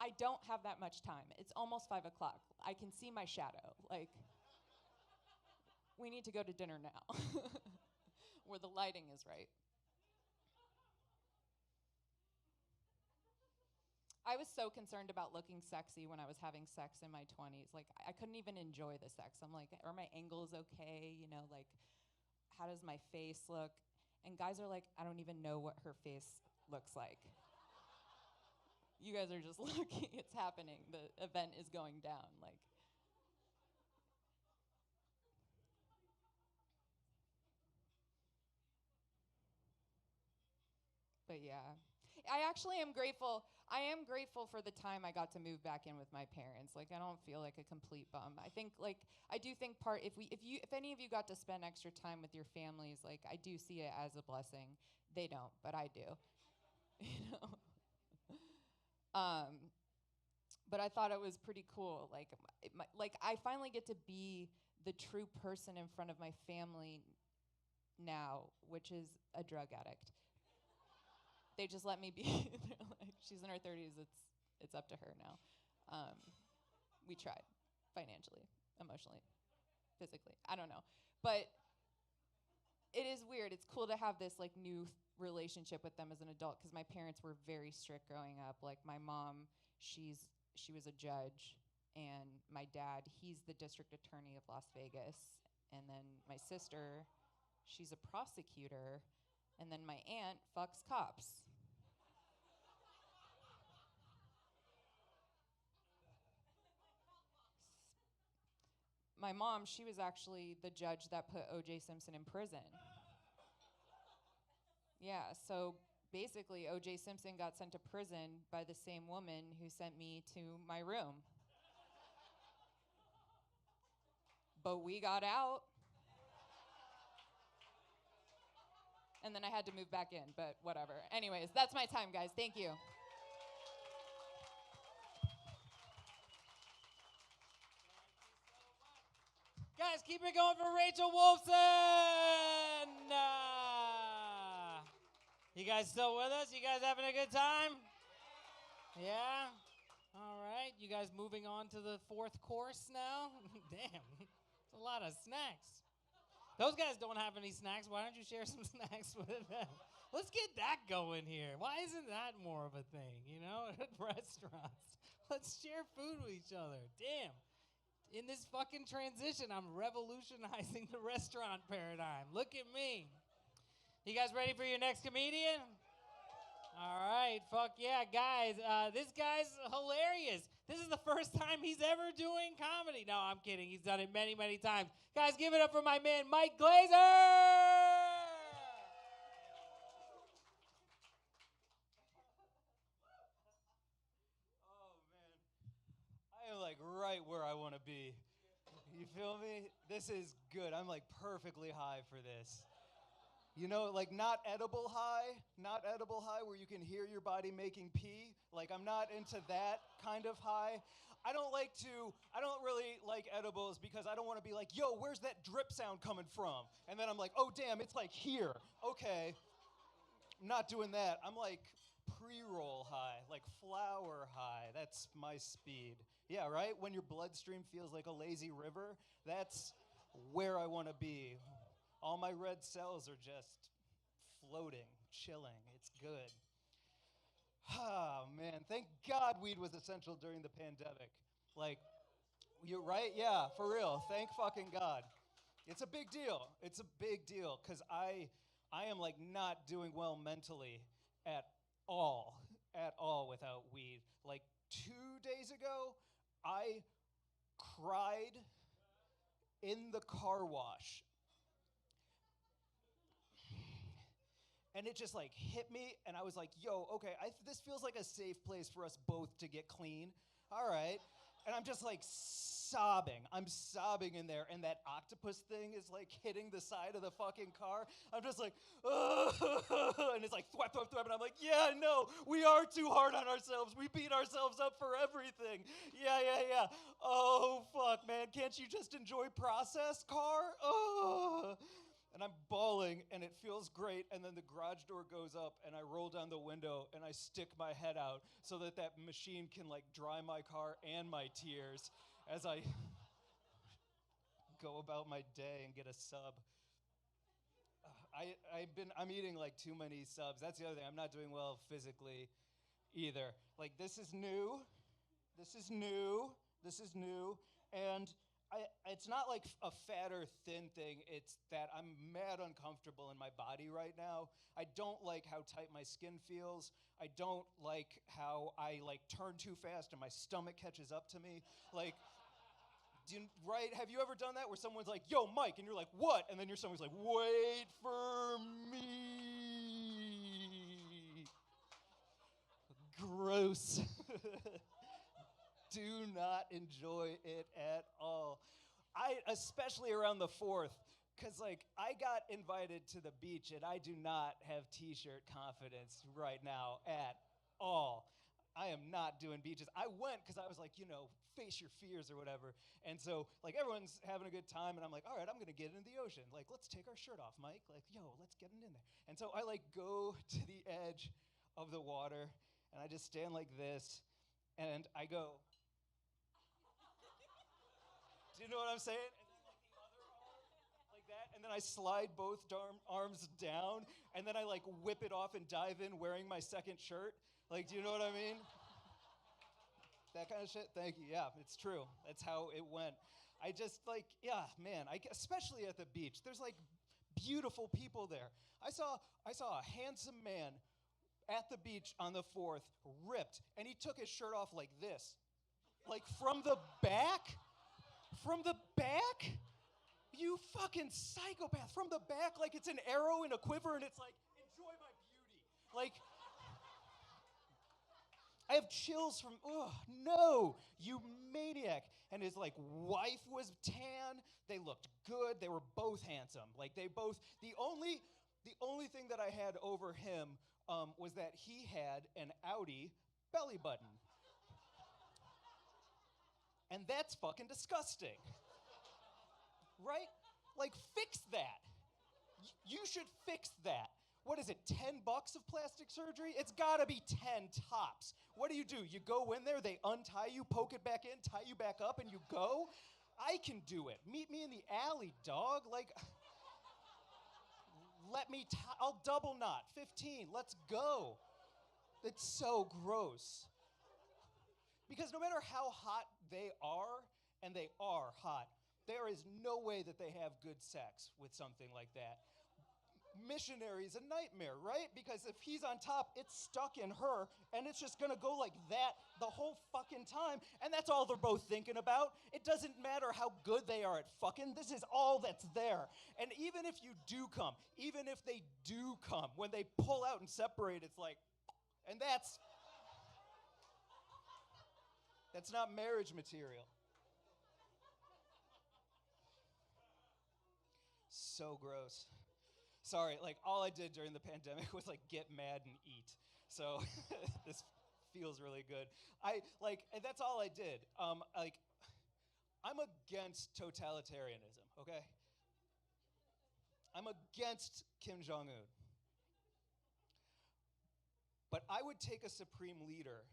I don't have that much time. It's almost 5 o'clock. I can see my shadow. Like, we need to go to dinner now where the lighting is right. I was so concerned about looking sexy when I was having sex in my 20s. Like, I couldn't even enjoy the sex. I'm like, are my angles okay? You know, like, how does my face look? And guys are like, I don't even know what her face looks like. You guys are just lucky it's happening. The event is going down. Like, but yeah. I actually am grateful. I am grateful for the time I got to move back in with my parents. Like, I don't feel like a complete bum. I think like I do think if any of you got to spend extra time with your families, like I do see it as a blessing. They don't, but I do. You know. Um, but I thought it was pretty cool. Like I finally get to be the true person in front of my family now, which is a drug addict. They just let me be. Like, she's in her 30s. It's up to her now. We tried financially, emotionally, physically. I don't know, but it is weird. It's cool to have this like new relationship with them as an adult because my parents were very strict growing up. Like my mom, she was a judge, and my dad, he's the district attorney of Las Vegas, and then my sister, she's a prosecutor, and then my aunt fucks cops. My mom, she was actually the judge that put O.J. Simpson in prison. Yeah, so basically, O.J. Simpson got sent to prison by the same woman who sent me to my room. But we got out. And then I had to move back in, but whatever. Anyways, that's my time, guys. Thank you. Guys, keep it going for Rachel Wolfson. You guys still with us? You guys having a good time? Yeah? All right. You guys moving on to the fourth course now? Damn. It's a lot of snacks. Those guys don't have any snacks. Why don't you share some snacks with them? Let's get that going here. Why isn't that more of a thing, you know, at restaurants? Let's share food with each other. Damn. In this fucking transition, I'm revolutionizing the restaurant paradigm. Look at me. You guys ready for your next comedian? All right, fuck yeah, guys. This guy's hilarious. This is the first time he's ever doing comedy. No, I'm kidding. He's done it many, many times. Guys, give it up for my man, Mike Glazer! I am like right where I want to be. You feel me? This is good. I'm like perfectly high for this. You know, like not edible high where you can hear your body making pee. Like I'm not into that kind of high. I don't really like edibles because I don't want to be like, yo, where's that drip sound coming from? And then I'm like, oh damn, it's like here. Okay. I'm not doing that. I'm like pre-roll high, like flower high. That's my speed. Yeah, right? When your bloodstream feels like a lazy river, that's where I want to be. All my red cells are just floating, chilling. It's good. Oh, man. Thank God weed was essential during the pandemic. Like, you're right? Yeah, for real. Thank fucking God. It's a big deal. It's a big deal because I I am like not doing well mentally at all without weed. Like 2 days ago, I cried in the car wash. And it just like hit me, and I was like, yo, okay, this feels like a safe place for us both to get clean. All right. And I'm just like sobbing. I'm sobbing in there, and that octopus thing is like hitting the side of the fucking car. I'm just like, and it's like thwap, thwap, thwap, and I'm like, yeah, no, we are too hard on ourselves. We beat ourselves up for everything. Yeah. Oh, fuck, man. Can't you just enjoy process, car? Oh. And I'm bawling, and it feels great, and then the garage door goes up, and I roll down the window, and I stick my head out so that that machine can, like, dry my car and my tears as I go about my day and get a sub. I'm eating, like, too many subs. That's the other thing. I'm not doing well physically either. Like, this is new, and it's not like a fat or thin thing. It's that I'm mad uncomfortable in my body right now. I don't like how tight my skin feels. I don't like how I like turn too fast and my stomach catches up to me. Like, right? Have you ever done that where someone's like, yo, Mike, and you're like, what? And then your stomach's like, wait for me. Gross. Do not enjoy it at all. Especially around the 4th, because like I got invited to the beach and I do not have t-shirt confidence right now at all. I am not doing beaches. I went because I was like, face your fears or whatever. And so like everyone's having a good time and I'm like, all right, I'm gonna get into the ocean. Like, let's take our shirt off, Mike. Like, yo, let's get in there. And so I like go to the edge of the water and I just stand like this and I go, do you know what I'm saying? And then like the other arm, like that, and then I slide both arms down, and then I like whip it off and dive in wearing my second shirt. Like, do you know what I mean? That kind of shit? Thank you. Yeah, it's true. That's how it went. I just like, yeah, man, especially at the beach, there's like beautiful people there. I saw a handsome man at the beach on the 4th, ripped, and he took his shirt off like this. Like from the back? From the back? You fucking psychopath. From the back, like it's an arrow in a quiver, and it's like, enjoy my beauty. Like, I have chills from, no, you maniac. And his like wife was tan. They looked good. They were both handsome. Like the only thing that I had over him was that he had an Audi belly button. And that's fucking disgusting. Right? Like, fix that. You should fix that. What is it, $10 of plastic surgery? It's gotta be 10 tops. What do? You go in there, they untie you, poke it back in, tie you back up, and you go? I can do it. Meet me in the alley, dog. Like, I'll double knot, 15, let's go. It's so gross. Because no matter how hot they are, and they are hot, there is no way that they have good sex with something like that. Missionary's a nightmare, right? Because if he's on top, it's stuck in her, and it's just gonna go like that the whole fucking time, and that's all they're both thinking about. It doesn't matter how good they are at fucking, this is all that's there. And even if they do come, when they pull out and separate, it's like, and that's not marriage material. So gross. Sorry, like all I did during the pandemic was like get mad and eat. So this feels really good. And that's all I did. I'm against totalitarianism, okay? I'm against Kim Jong-un. But I would take a supreme leader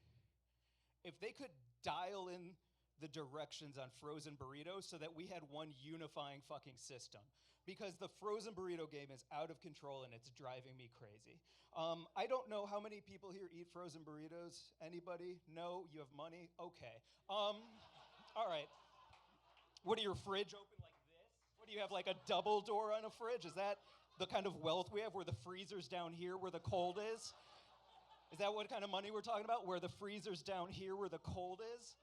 if they could dial in the directions on frozen burritos so that we had one unifying fucking system. Because the frozen burrito game is out of control and it's driving me crazy. I don't know how many people here eat frozen burritos. Anybody? No? You have money? Okay. All right. What, are your fridge open like this? What, do you have like a double door on a fridge? Is that The kind of wealth we have where the freezer's down here where the cold is? Is that what kind of money we're talking about? Where the freezer's down here where the cold is?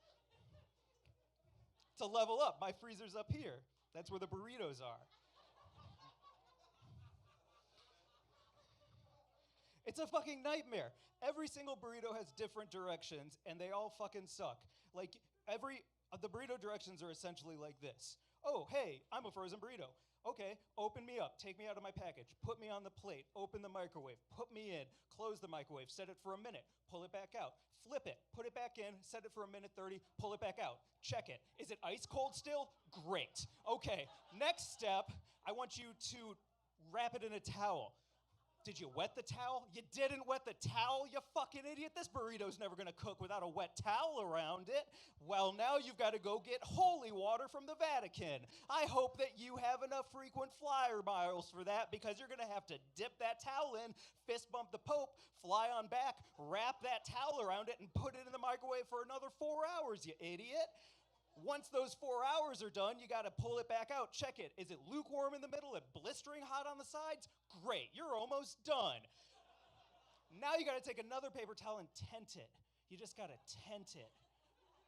To level up, my freezer's up here. That's where the burritos are. It's a fucking nightmare. Every single burrito has different directions, and they all fucking suck. Like, the burrito directions are essentially like this. Oh, hey, I'm a frozen burrito. Okay, open me up, take me out of my package, put me on the plate, open the microwave, put me in, close the microwave, set it for a minute, pull it back out, flip it, put it back in, set it for a minute 30, pull it back out, check it. Is it ice cold still? Great. Okay, next step, I want you to wrap it in a towel. Did you wet the towel? You didn't wet the towel, you fucking idiot. This burrito's never gonna cook without a wet towel around it. Well, now you've got to go get holy water from the Vatican. I hope that you have enough frequent flyer miles for that, because you're gonna have to dip that towel in, fist bump the Pope, fly on back, wrap that towel around it, and put it in the microwave for another 4 hours, you idiot. Once those 4 hours are done, you gotta pull it back out, check it. Is it lukewarm in the middle and blistering hot on the sides? Great, you're almost done. Now you gotta take another paper towel and tent it. You just gotta tent it.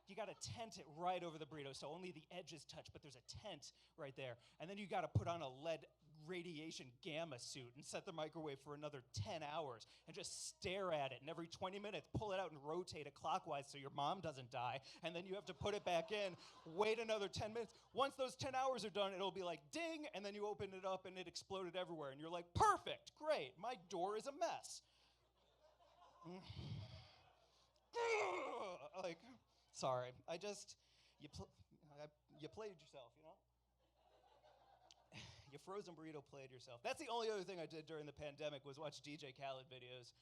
You gotta tent it right over the burrito so only the edges touch, but there's a tent right there. And then you gotta put on a lead radiation gamma suit and set the microwave for another 10 hours and just stare at it, and every 20 minutes pull it out and rotate it clockwise so your mom doesn't die, and then you have to put it back in, wait another 10 minutes. Once those 10 hours are done, it'll be like ding, and then you open it up and it exploded everywhere, and you're like, perfect, great, my door is a mess. Like, sorry, you played yourself, you know? You frozen burrito played yourself. That's the only other thing I did during the pandemic was watch DJ Khaled videos.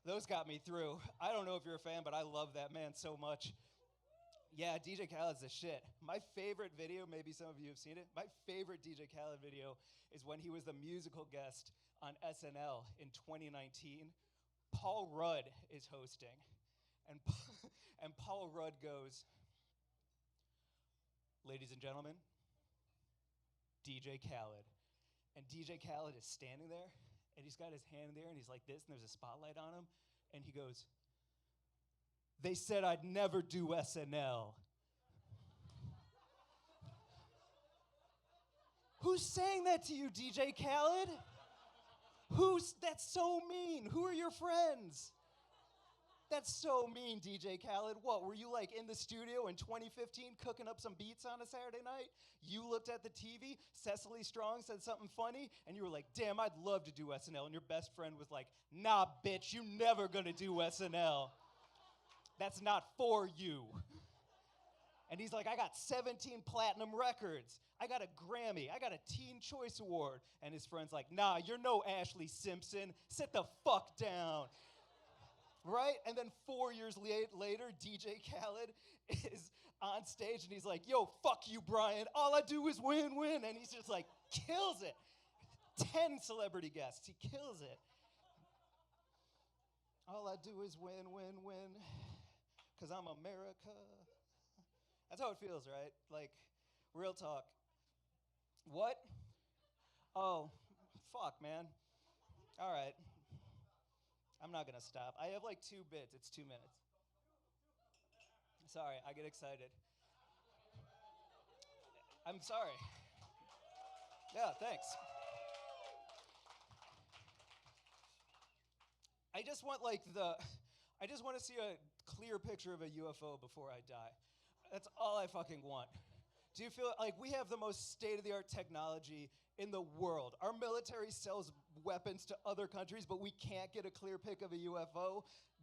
Those got me through. I don't know if you're a fan, but I love that man so much. Yeah, DJ Khaled's the shit. My favorite video, maybe some of you have seen it, my favorite DJ Khaled video is when he was the musical guest on SNL in 2019. Paul Rudd is hosting, and Paul Rudd goes, "Ladies and gentlemen, DJ Khaled." And DJ Khaled is standing there, and he's got his hand there, and he's like this, and there's a spotlight on him, and he goes, "They said I'd never do SNL." Who's saying that to you, DJ Khaled? That's so mean. Who are your friends? That's so mean, DJ Khaled. What, were you like in the studio in 2015 cooking up some beats on a Saturday night? You looked at the TV, Cecily Strong said something funny, and you were like, damn, I'd love to do SNL. And your best friend was like, nah, bitch, you never gonna do SNL. That's not for you. And he's like, I got 17 platinum records. I got a Grammy. I got a Teen Choice Award. And his friend's like, nah, you're no Ashley Simpson. Sit the fuck down. Right? And then 4 years later, DJ Khaled is on stage and he's like, yo, fuck you, Brian. All I do is win, win. And he's just like, kills it. 10 celebrity guests. He kills it. All I do is win, win, win. Because I'm America. That's how it feels, right? Like, real talk. What? Oh, fuck, man. All right. I'm not gonna stop. I have like 2 bits. It's 2 minutes. Sorry, I get excited. I'm sorry. Yeah, thanks. I just want to see a clear picture of a UFO before I die. That's all I fucking want. Do you feel like we have the most state-of-the-art technology in the world? Our military sells weapons to other countries, but we can't get a clear pic of a UFO?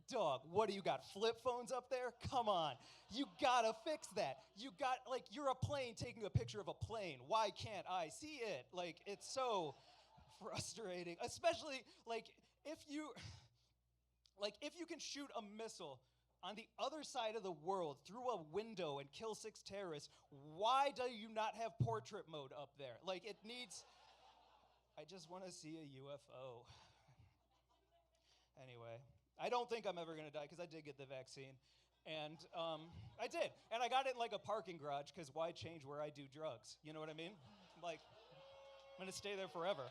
Dog, what do you got, flip phones up there? Come on, you gotta fix that. You're a plane taking a picture of a plane. Why can't I see it? Like, it's so frustrating, especially if you can shoot a missile on the other side of the world through a window and kill 6 terrorists, why do you not have portrait mode up there? I just want to see a UFO. Anyway, I don't think I'm ever going to die because I did get the vaccine. And I did. And I got it in like a parking garage because why change where I do drugs? You know what I mean? I'm going to stay there forever.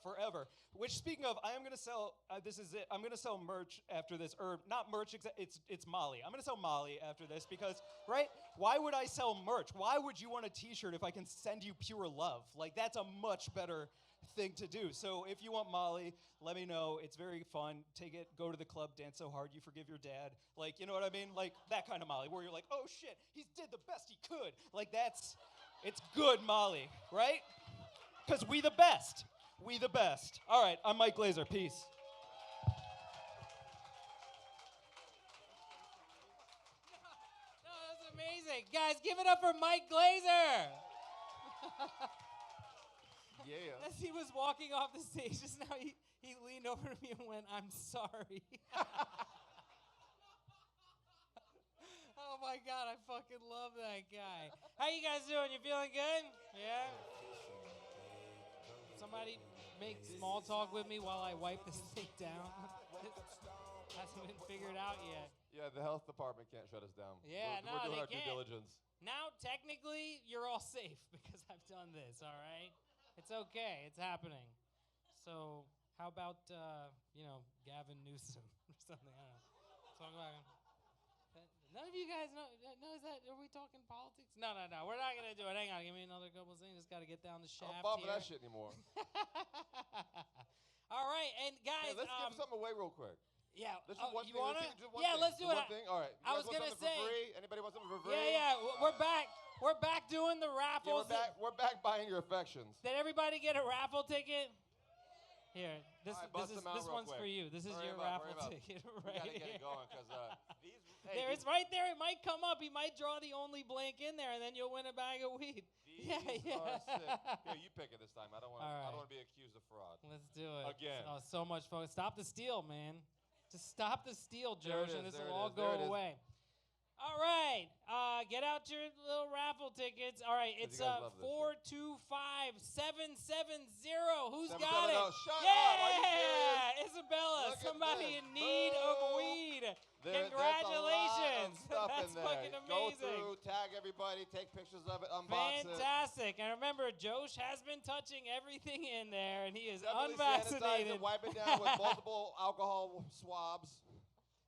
forever. Which, speaking of, I am gonna sell. This is it. I'm gonna sell merch after this, or not merch. It's Molly. I'm gonna sell Molly after this because, right? Why would I sell merch? Why would you want a T-shirt if I can send you pure love? Like that's a much better thing to do. So if you want Molly, let me know. It's very fun. Take it. Go to the club. Dance so hard you forgive your dad. Like you know what I mean? Like that kind of Molly, where you're like, oh shit, he did the best he could. Like that's, it's good Molly, right? Because we the best. We the best. All right, I'm Mike Glazer. Peace. No, that's amazing. Guys, give it up for Mike Glazer. Yeah. As he was walking off the stage just now, he leaned over to me and went, I'm sorry. Oh my God, I fucking love that guy. How you guys doing? You feeling good? Yeah? Somebody make small talk with me while I wipe this thing down. Hasn't been figured out yet. Yeah, the health department can't shut us down. Yeah, we're doing they our due can't. diligence. Now, technically, you're all safe because I've done this, all right? It's okay. It's happening. So, how about, Gavin Newsom or something? I don't know. Talk about none of you guys know. No, are we talking politics? No. We're not going to do it. Hang on. Give me another couple of things. Just got to get down the I shaft don't fall for here. that shit anymore. All right. And, guys. Hey, let's give something away real quick. Yeah. Let's do one you thing. want to? Do one Yeah, thing. let's do it. One thing? All right. You I guys was want gonna something say- for free? Anybody want something for free? Yeah. We're back. We're back doing the Yeah, raffles. we're back buying your affections. Did everybody get a raffle ticket? Here, this All right, bust them out this real one's quick. for you. This is Hurry your up, raffle hurry up. ticket We right gotta get here. it going because these. Hey, There, it's right there. It might come up. He might draw the only blank in there, and then you'll win a bag of weed. These Yeah. are sick. Here, you pick it this time. I don't want. All I right. don't want to be accused of fraud. Let's do it. Again. Oh, so much fun. Stop the steal, man. Just stop the steal, There it Josh, and is, this there will it all is, there it go is. away. All right, get out your little raffle tickets. All right, 'Cause it's you guys love this 425-770. Who's 770. got it? Shut yeah, up. Are you serious? Isabella, Look at somebody this. in need of Boom. weed. That's Congratulations. a lot of stuff That's in there. fucking Go amazing. through, tag everybody, take pictures of it, unbox it. Fantastic. And remember, Josh has been touching everything in there, and he is Definitely sanitize unvaccinated. it, wipe it down with multiple alcohol swabs.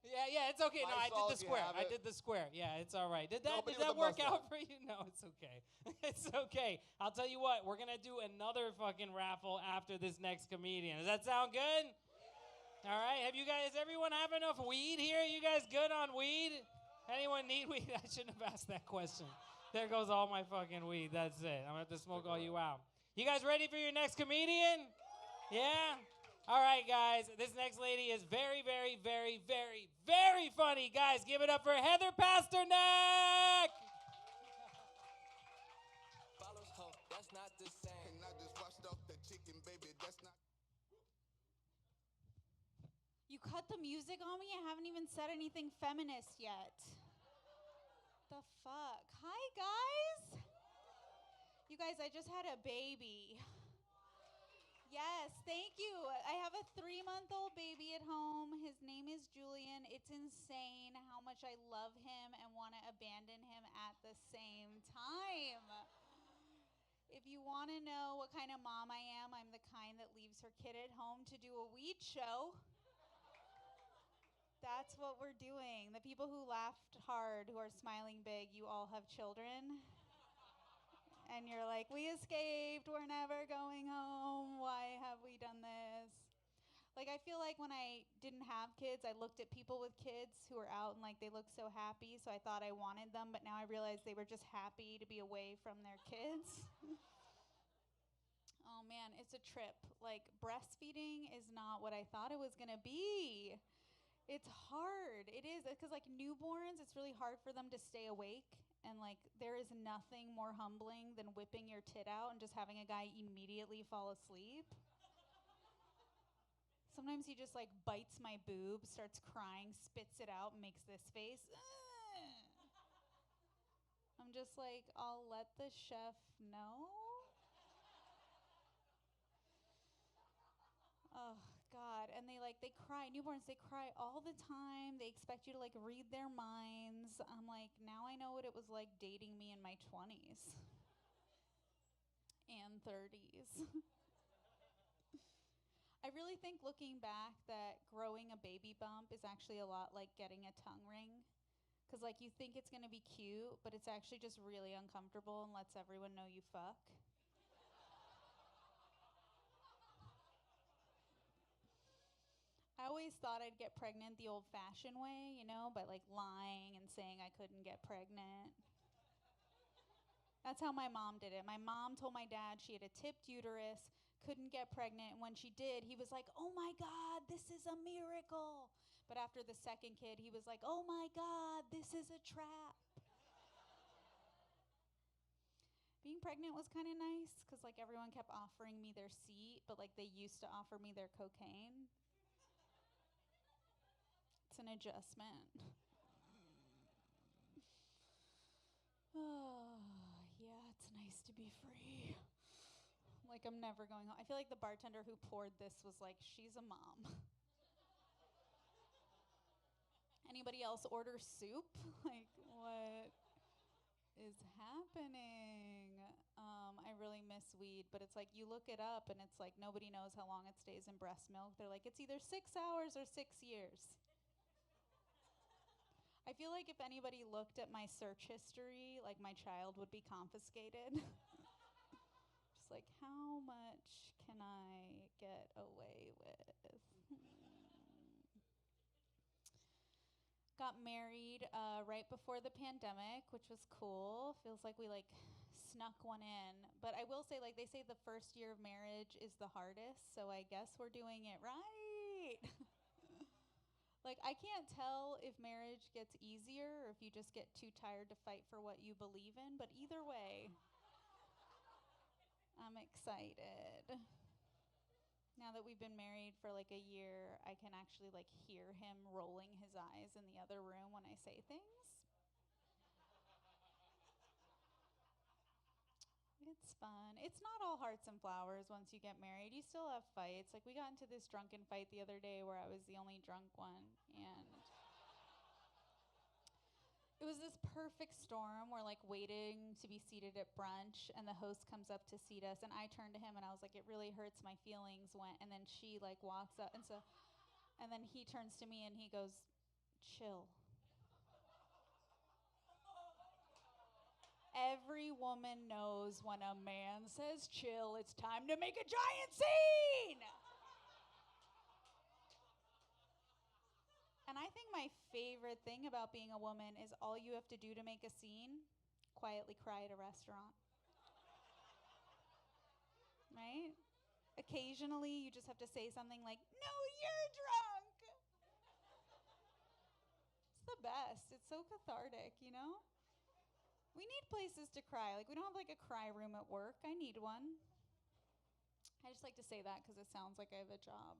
Yeah, it's okay. No, I did Lysol the if you square. have I it. did the square. Yeah, it's all right. Did that Nobody did that with a work out mustache. for you? No, it's okay. It's okay. I'll tell you what, we're gonna do another fucking raffle after this next comedian. Does that sound good? All right. Everyone have enough weed here? You guys good on weed? Anyone need weed? I shouldn't have asked that question. There goes all my fucking weed. That's it. I'm gonna have to smoke all you out. You guys ready for your next comedian? Yeah? All right, guys. This next lady is very, very, very, very, very funny. Guys, give it up for Heather Pasternak. Follows hoe, that's not the same. And I just washed off the chicken, baby. That's not. You cut the music on me? I haven't even said anything feminist yet. The fuck? Hi, guys. You guys, I just had a baby. Yes, thank you. I have a 3-month-old baby at home. His name is Julian. It's insane how much I love him and want to abandon him at the same time. If you want to know what kind of mom I am, I'm the kind that leaves her kid at home to do a weed show. That's what we're doing. The people who laughed hard, who are smiling big, you all have children. And you're like, we escaped, we're never going home, why have we done this? Like, I feel like when I didn't have kids, I looked at people with kids who were out and like they looked so happy, so I thought I wanted them, but now I realize they were just happy to be away from their kids. Oh man, it's a trip. Like, breastfeeding is not what I thought it was gonna be. It's hard. It is, because like newborns, it's really hard for them to stay awake. And like, there is nothing more humbling than whipping your tit out and just having a guy immediately fall asleep. Sometimes he just like bites my boob, starts crying, spits it out, and makes this face. I'm just like, I'll let the chef know. Oh God, and they cry, newborns, they cry all the time. They expect you to like read their minds. I'm like, now I know what it was like dating me in my 20s and 30s. I really think looking back that growing a baby bump is actually a lot like getting a tongue ring. Because, like, you think it's going to be cute, but it's actually just really uncomfortable and lets everyone know you fuck. I always thought I'd get pregnant the old-fashioned way, you know, by, like, lying and saying I couldn't get pregnant. That's how my mom did it. My mom told my dad she had a tipped uterus, couldn't get pregnant, and when she did, he was like, "Oh my God, this is a miracle." But after the second kid, he was like, "Oh my God, this is a trap." Being pregnant was kind of nice because, like, everyone kept offering me their seat, but, like, they used to offer me their cocaine. It's an adjustment. Oh, yeah, it's nice to be free. Like, I'm never going home. I feel like the bartender who poured this was like, she's a mom. Anybody else order soup? Like, what is happening? I really miss weed, but it's like you look it up and it's like nobody knows how long it stays in breast milk. They're like, it's either 6 hours or 6 years. I feel like if anybody looked at my search history, like my child would be confiscated. Just like, how much can I get away with? Got married right before the pandemic, which was cool. Feels like we like snuck one in. But I will say, like, they say the first year of marriage is the hardest, so I guess we're doing it right. Like, I can't tell if marriage gets easier or if you just get too tired to fight for what you believe in, but either way, I'm excited. Now that we've been married for like a year, I can actually like hear him rolling his eyes in the other room when I say things. It's fun. It's not all hearts and flowers once you get married. You still have fights. Like, we got into this drunken fight the other day where I was the only drunk one, and it was this perfect storm. We're like waiting to be seated at brunch, and the host comes up to seat us, and I turned to him and I was like, "It really hurts my feelings when," and then she like walks up, and then he turns to me and he goes, "Chill." Every woman knows when a man says chill, it's time to make a giant scene. And I think my favorite thing about being a woman is all you have to do to make a scene, quietly cry at a restaurant. Right? Occasionally, you just have to say something like, "No, you're drunk." It's the best. It's so cathartic, you know? We need places to cry. Like, we don't have like a cry room at work. I need one. I just like to say that because it sounds like I have a job.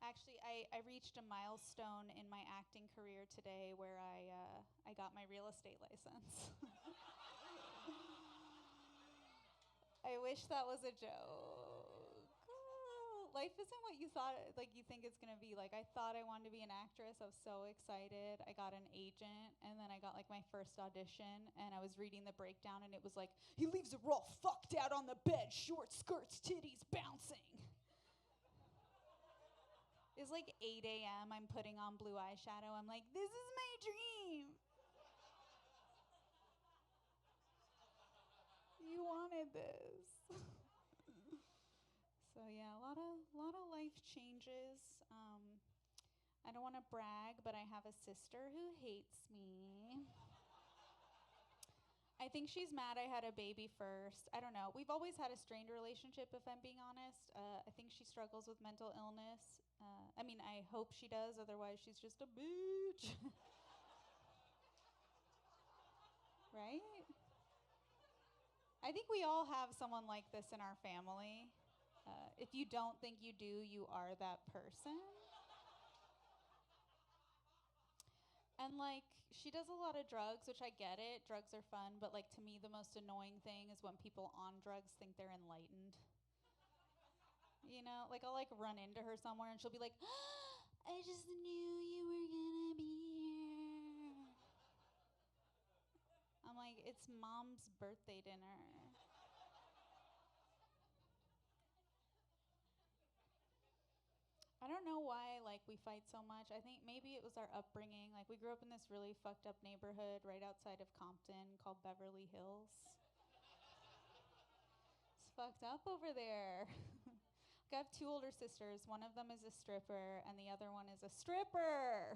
Actually, I reached a milestone in my acting career today where I got my real estate license. I wish that was a joke. Life isn't what you thought, like you think it's gonna be. Like, I thought I wanted to be an actress. I was so excited. I got an agent, and then I got like my first audition, and I was reading the breakdown, and it was like, he leaves her all fucked out on the bed, short skirts, titties bouncing. It's like 8 a.m. I'm putting on blue eyeshadow. I'm like, this is my dream. You wanted this. So yeah, a lot of life changes. I don't want to brag, but I have a sister who hates me. I think she's mad I had a baby first. I don't know. We've always had a strained relationship, if I'm being honest. I think she struggles with mental illness. I hope she does. Otherwise, she's just a bitch. Right? I think we all have someone like this in our family. If you don't think you do, you are that person. And like, she does a lot of drugs, which I get it. Drugs are fun, but like, to me, the most annoying thing is when people on drugs think they're enlightened. You know, like, I'll like run into her somewhere and she'll be like, "I just knew you were gonna be here." I'm like, it's mom's birthday dinner. we fight so much. I think maybe it was our upbringing. Like we grew up in this really fucked up neighborhood right outside of Compton called Beverly Hills. It's fucked up over there. I have 2 older sisters. One of them is a stripper and the other one is a stripper.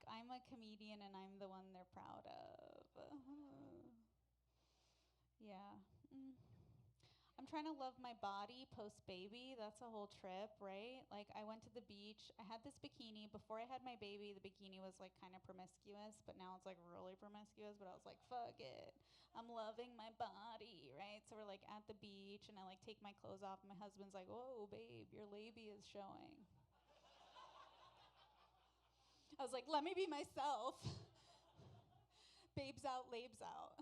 I'm a comedian and I'm the one they're proud of. Yeah. I'm trying to love my body post-baby. That's a whole trip, right? Like I went to the beach. I had this bikini. Before I had my baby, the bikini was like kind of promiscuous, but now it's like really promiscuous. But I was like, fuck it. I'm loving my body, right? So we're like at the beach and I like take my clothes off and my husband's like, whoa, babe, your labia is showing. I was like, let me be myself. Babes out, labes out.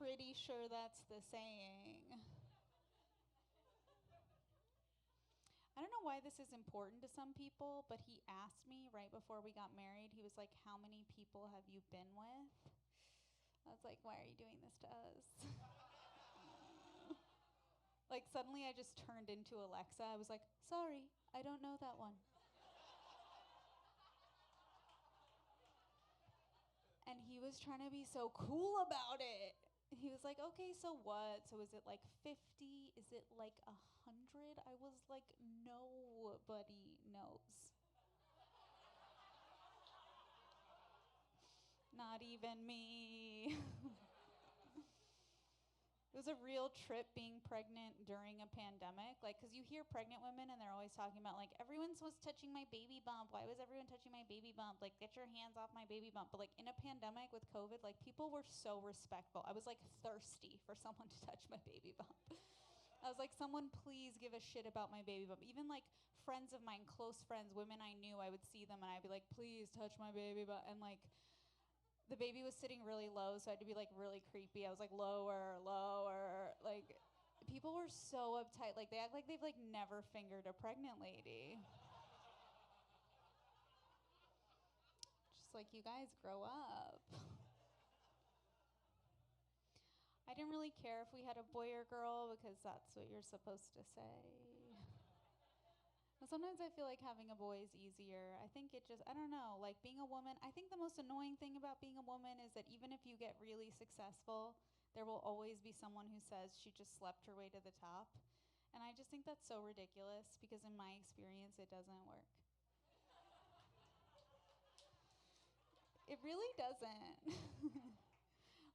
Pretty sure that's the saying. I don't know why this is important to some people, but he asked me right before we got married, he was like, how many people have you been with? I was like, why are you doing this to us? Like suddenly I just turned into Alexa. I was like, sorry, I don't know that one. And he was trying to be so cool about it. He was like, okay, so what? So is it like 50? Is it like 100? I was like, nobody knows. Not even me. It was a real trip being pregnant during a pandemic. Like, because you hear pregnant women and they're always talking about, like, everyone was touching my baby bump. Why was everyone touching my baby bump? Like, get your hands off my baby bump. But, like, in a pandemic with COVID, like, people were so respectful. I was, like, thirsty for someone to touch my baby bump. I was like, someone please give a shit about my baby bump. Even, like, friends of mine, close friends, women I knew, I would see them and I'd be like, please touch my baby bump. And, like, the baby was sitting really low, so I had to be like really creepy. I was like, lower, lower. Like, people were so uptight. Like, they act like they've like never fingered a pregnant lady. Just like, you guys grow up. I didn't really care if we had a boy or girl because that's what you're supposed to say. Sometimes I feel like having a boy is easier. I think it just, I don't know, like being a woman, I think the most annoying thing about being a woman is that even if you get really successful, there will always be someone who says she just slept her way to the top. And I just think that's so ridiculous because in my experience, it doesn't work. It really doesn't.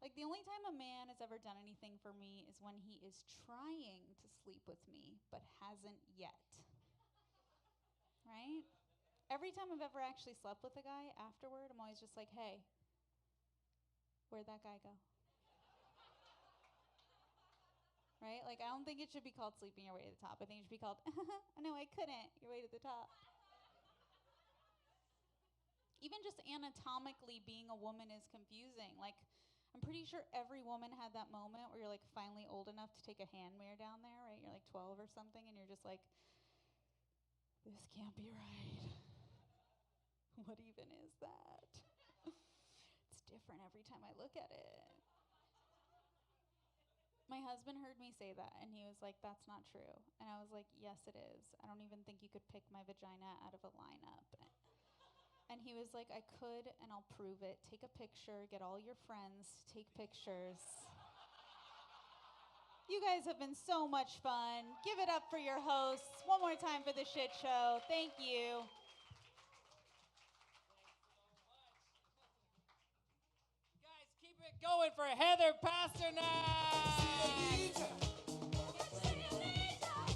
Like the only time a man has ever done anything for me is when he is trying to sleep with me, but hasn't yet. Right? Every time I've ever actually slept with a guy, afterward, I'm always just like, hey, where'd that guy go? Right? Like, I don't think it should be called sleeping your way to the top. I think it should be called, no, I couldn't, your way to the top. Even just anatomically being a woman is confusing. Like, I'm pretty sure every woman had that moment where you're like finally old enough to take a hand mirror down there, right? You're like 12 or something, and you're just like, this can't be right. What even is that? It's different every time I look at it. My husband heard me say that, and he was like, that's not true. And I was like, yes, it is. I don't even think you could pick my vagina out of a lineup. And he was like, I could, and I'll prove it. Take a picture, get all your friends, take pictures. You guys have been so much fun. Give it up for your hosts. One more time for the shit show. Thank you. Guys, keep it going for Heather Pasternak.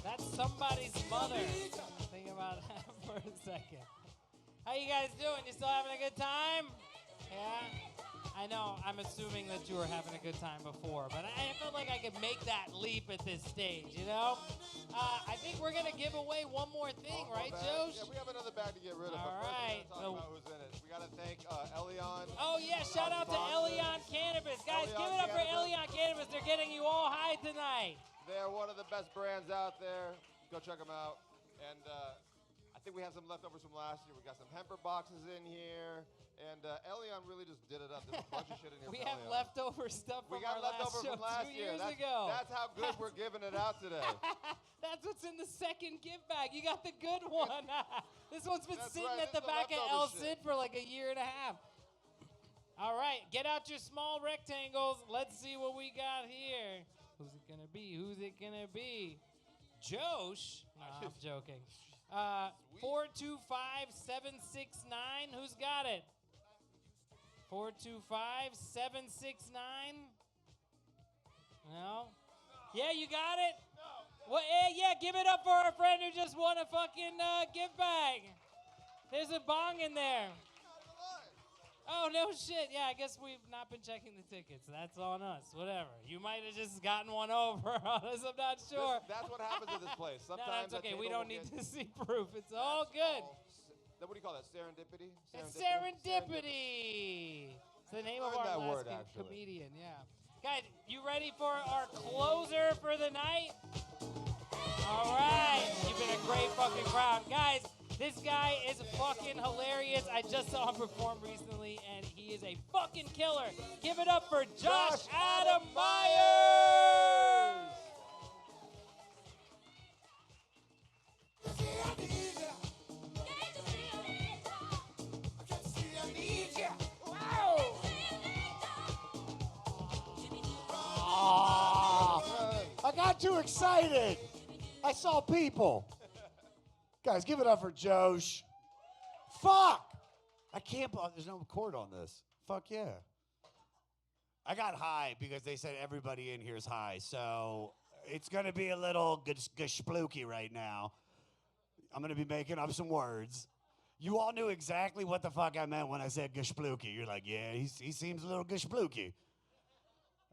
That's somebody's mother. Think about that for a second. How you guys doing? You still having a good time? Yeah? I know, I'm assuming that you were having a good time before, but I felt like I could make that leap at this stage, you know? I think we're going to give away one more thing, right, Josh? Yeah, we have another bag to get rid of. All right. Talk about who's in it. We got to thank Elion. Oh, yeah, shout out to Elion Cannabis. Guys, give it up for Elion Cannabis. They're getting you all high tonight. They're one of the best brands out there. Go check them out. And I think we have some leftovers from last year. We got some hemper boxes in here. And Elion really just did it up. There's a bunch of shit in here. We have leftover stuff from our last show 2 years ago. That's how good we're giving it out today. That's what's in the second gift bag. You got the good one. This one's been That's sitting right, at the this is the back of leftover El shit. Cid for like a year and a half. All right, get out your small rectangles. Let's see what we got here. Who's it gonna be? Who's it gonna be? Josh? No, I'm joking. 425-769. Who's got it? 425-769. No? Yeah, you got it? Well, yeah, give it up for our friend who just won a fucking gift bag. There's a bong in there. Oh, no shit. Yeah, I guess we've not been checking the tickets. That's on us. Whatever. You might have just gotten one over on us. I'm not sure. That's what happens at this place. No, Sometimes that's okay. that We table don't will need get- to see proof. It's all good. What do you call that? Serendipity? It's serendipity. It's the name of Learned our that last word, actually. comedian. Yeah. Guys, you ready for our closer for the night? All right. You've been a great fucking crowd. Guys, this guy is fucking hilarious. I just saw him perform recently, and he is a fucking killer. Give it up for Josh Adam Myers. I got too excited. I saw people. Guys, give it up for Josh. Fuck! I can't believe there's no cord on this. Fuck yeah. I got high because they said everybody in here is high, so it's gonna be a little gashplooky right now. I'm gonna be making up some words. You all knew exactly what the fuck I meant when I said gashplooky. You're like, yeah, he seems a little gashplooky.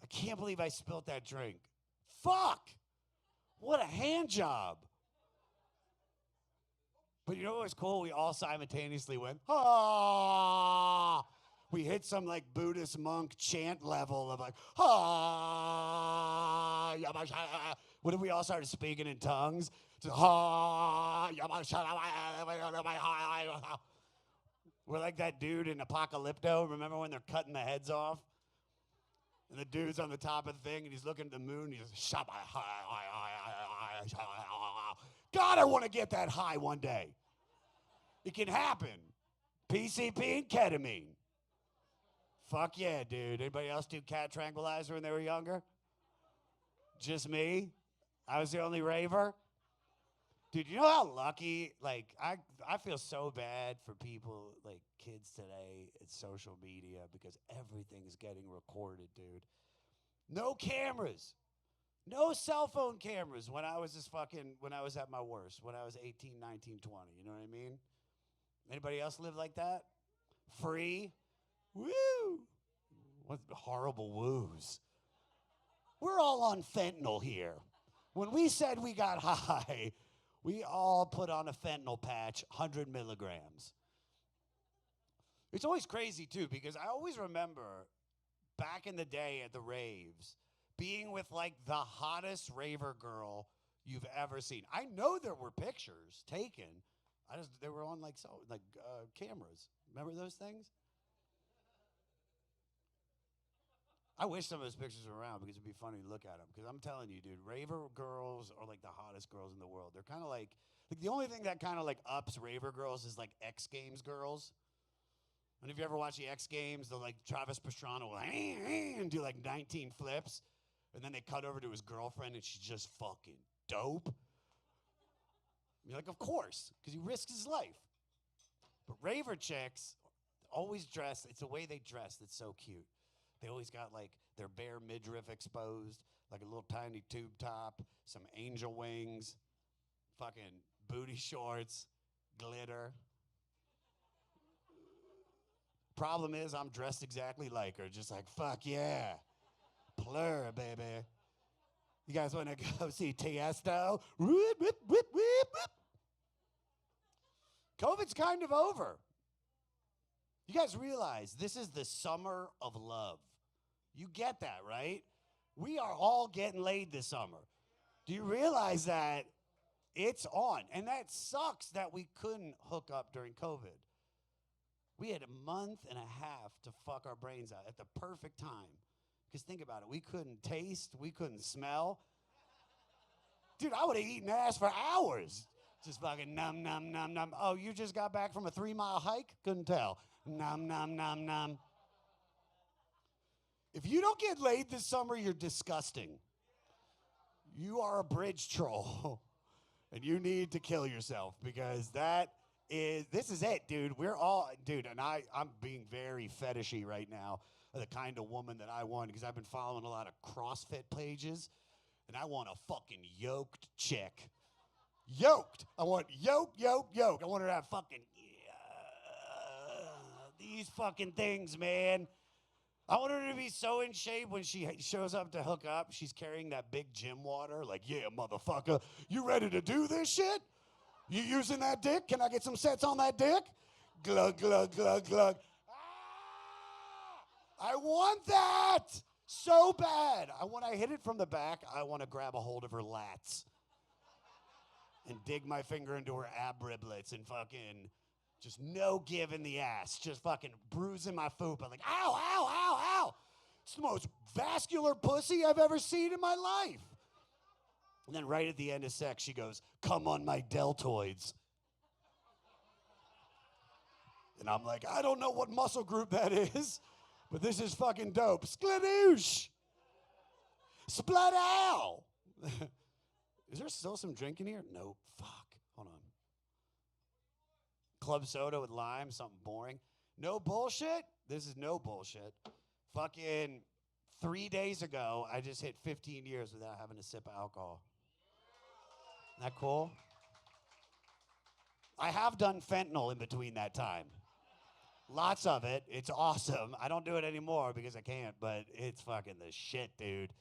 I can't believe I spilt that drink. Fuck! What a hand job. But you know what was cool? We all simultaneously went, ah! We hit some like Buddhist monk chant level of like, ah! What if we all started speaking in tongues? Just, ah! We're like that dude in Apocalypto. Remember when they're cutting the heads off? And the dude's on the top of the thing, and he's looking at the moon, and he's just, God, I want to get that high one day. It can happen. PCP and ketamine. Fuck yeah, dude. Anybody else do cat tranquilizer when they were younger? Just me? I was the only raver? Dude, you know how lucky, like, I feel so bad for people, like, kids today at social media because everything's getting recorded, dude. No cameras. No cell phone cameras when I was when I was at my worst, when I was 18, 19, 20, you know what I mean? Anybody else live like that? Free? Woo! What horrible woos. We're all on fentanyl here. When we said we got high, we all put on a fentanyl patch, 100 milligrams. It's always crazy, too, because I always remember back in the day at the raves, being with, like, the hottest raver girl you've ever seen. I know there were pictures taken. They were on, like, cameras. Remember those things? I wish some of those pictures were around because it'd be funny to look at them. Because I'm telling you, dude, raver girls are like the hottest girls in the world. They're kind of like the only thing that kind of like ups raver girls is like X Games girls. And if you ever watch the X Games, they'll like Travis Pastrana will and do like 19 flips. And then they cut over to his girlfriend and she's just fucking dope. You're like, of course, because he risks his life. But raver chicks always dress, it's the way they dress that's so cute. They always got like their bare midriff exposed, like a little tiny tube top, some angel wings, fucking booty shorts, glitter. Problem is, I'm dressed exactly like her, just like, fuck yeah. Plur, baby. You guys want to go see Tiesto? Whoop, whoop, whoop, whoop, whoop. COVID's kind of over. You guys realize this is the summer of love. You get that, right? We are all getting laid this summer. Do you realize that it's on? And that sucks that we couldn't hook up during COVID. We had a month and a half to fuck our brains out at the perfect time. Because think about it, we couldn't taste, we couldn't smell. Dude, I would have eaten ass for hours. Just fucking num, num, num, num. Oh, you just got back from a 3-mile hike? Couldn't tell. Num, num, num, num. If you don't get laid this summer, you're disgusting. You are a bridge troll. And you need to kill yourself because this is it, dude. We're all, dude, and I'm being very fetishy right now of the kind of woman that I want because I've been following a lot of CrossFit pages and I want a fucking yoked chick. Yoked. I want yoked. I want her to have fucking, these fucking things, man. I want her to be so in shape when she shows up to hook up, she's carrying that big gym water. Like, yeah, motherfucker, you ready to do this shit? You using that dick? Can I get some sets on that dick? Glug, glug, glug, glug. Ah! I want that so bad. When I hit it from the back, I want to grab a hold of her lats and dig my finger into her ab riblets and fucking just no give in the ass. Just fucking bruising my foop. I'm like, ow, ow, ow, ow. It's the most vascular pussy I've ever seen in my life. And then right at the end of sex, she goes, come on my deltoids. And I'm like, I don't know what muscle group that is, but this is fucking dope. Skladoosh. Spladow. Is there still some drink in here? Nope. Fuck. Hold on. Club soda with lime, something boring. No bullshit? This is no bullshit. Fucking 3 days ago, I just hit 15 years without having a sip of alcohol. Isn't that cool? I have done fentanyl in between that time. Lots of it. It's awesome. I don't do it anymore because I can't, but it's fucking the shit, dude.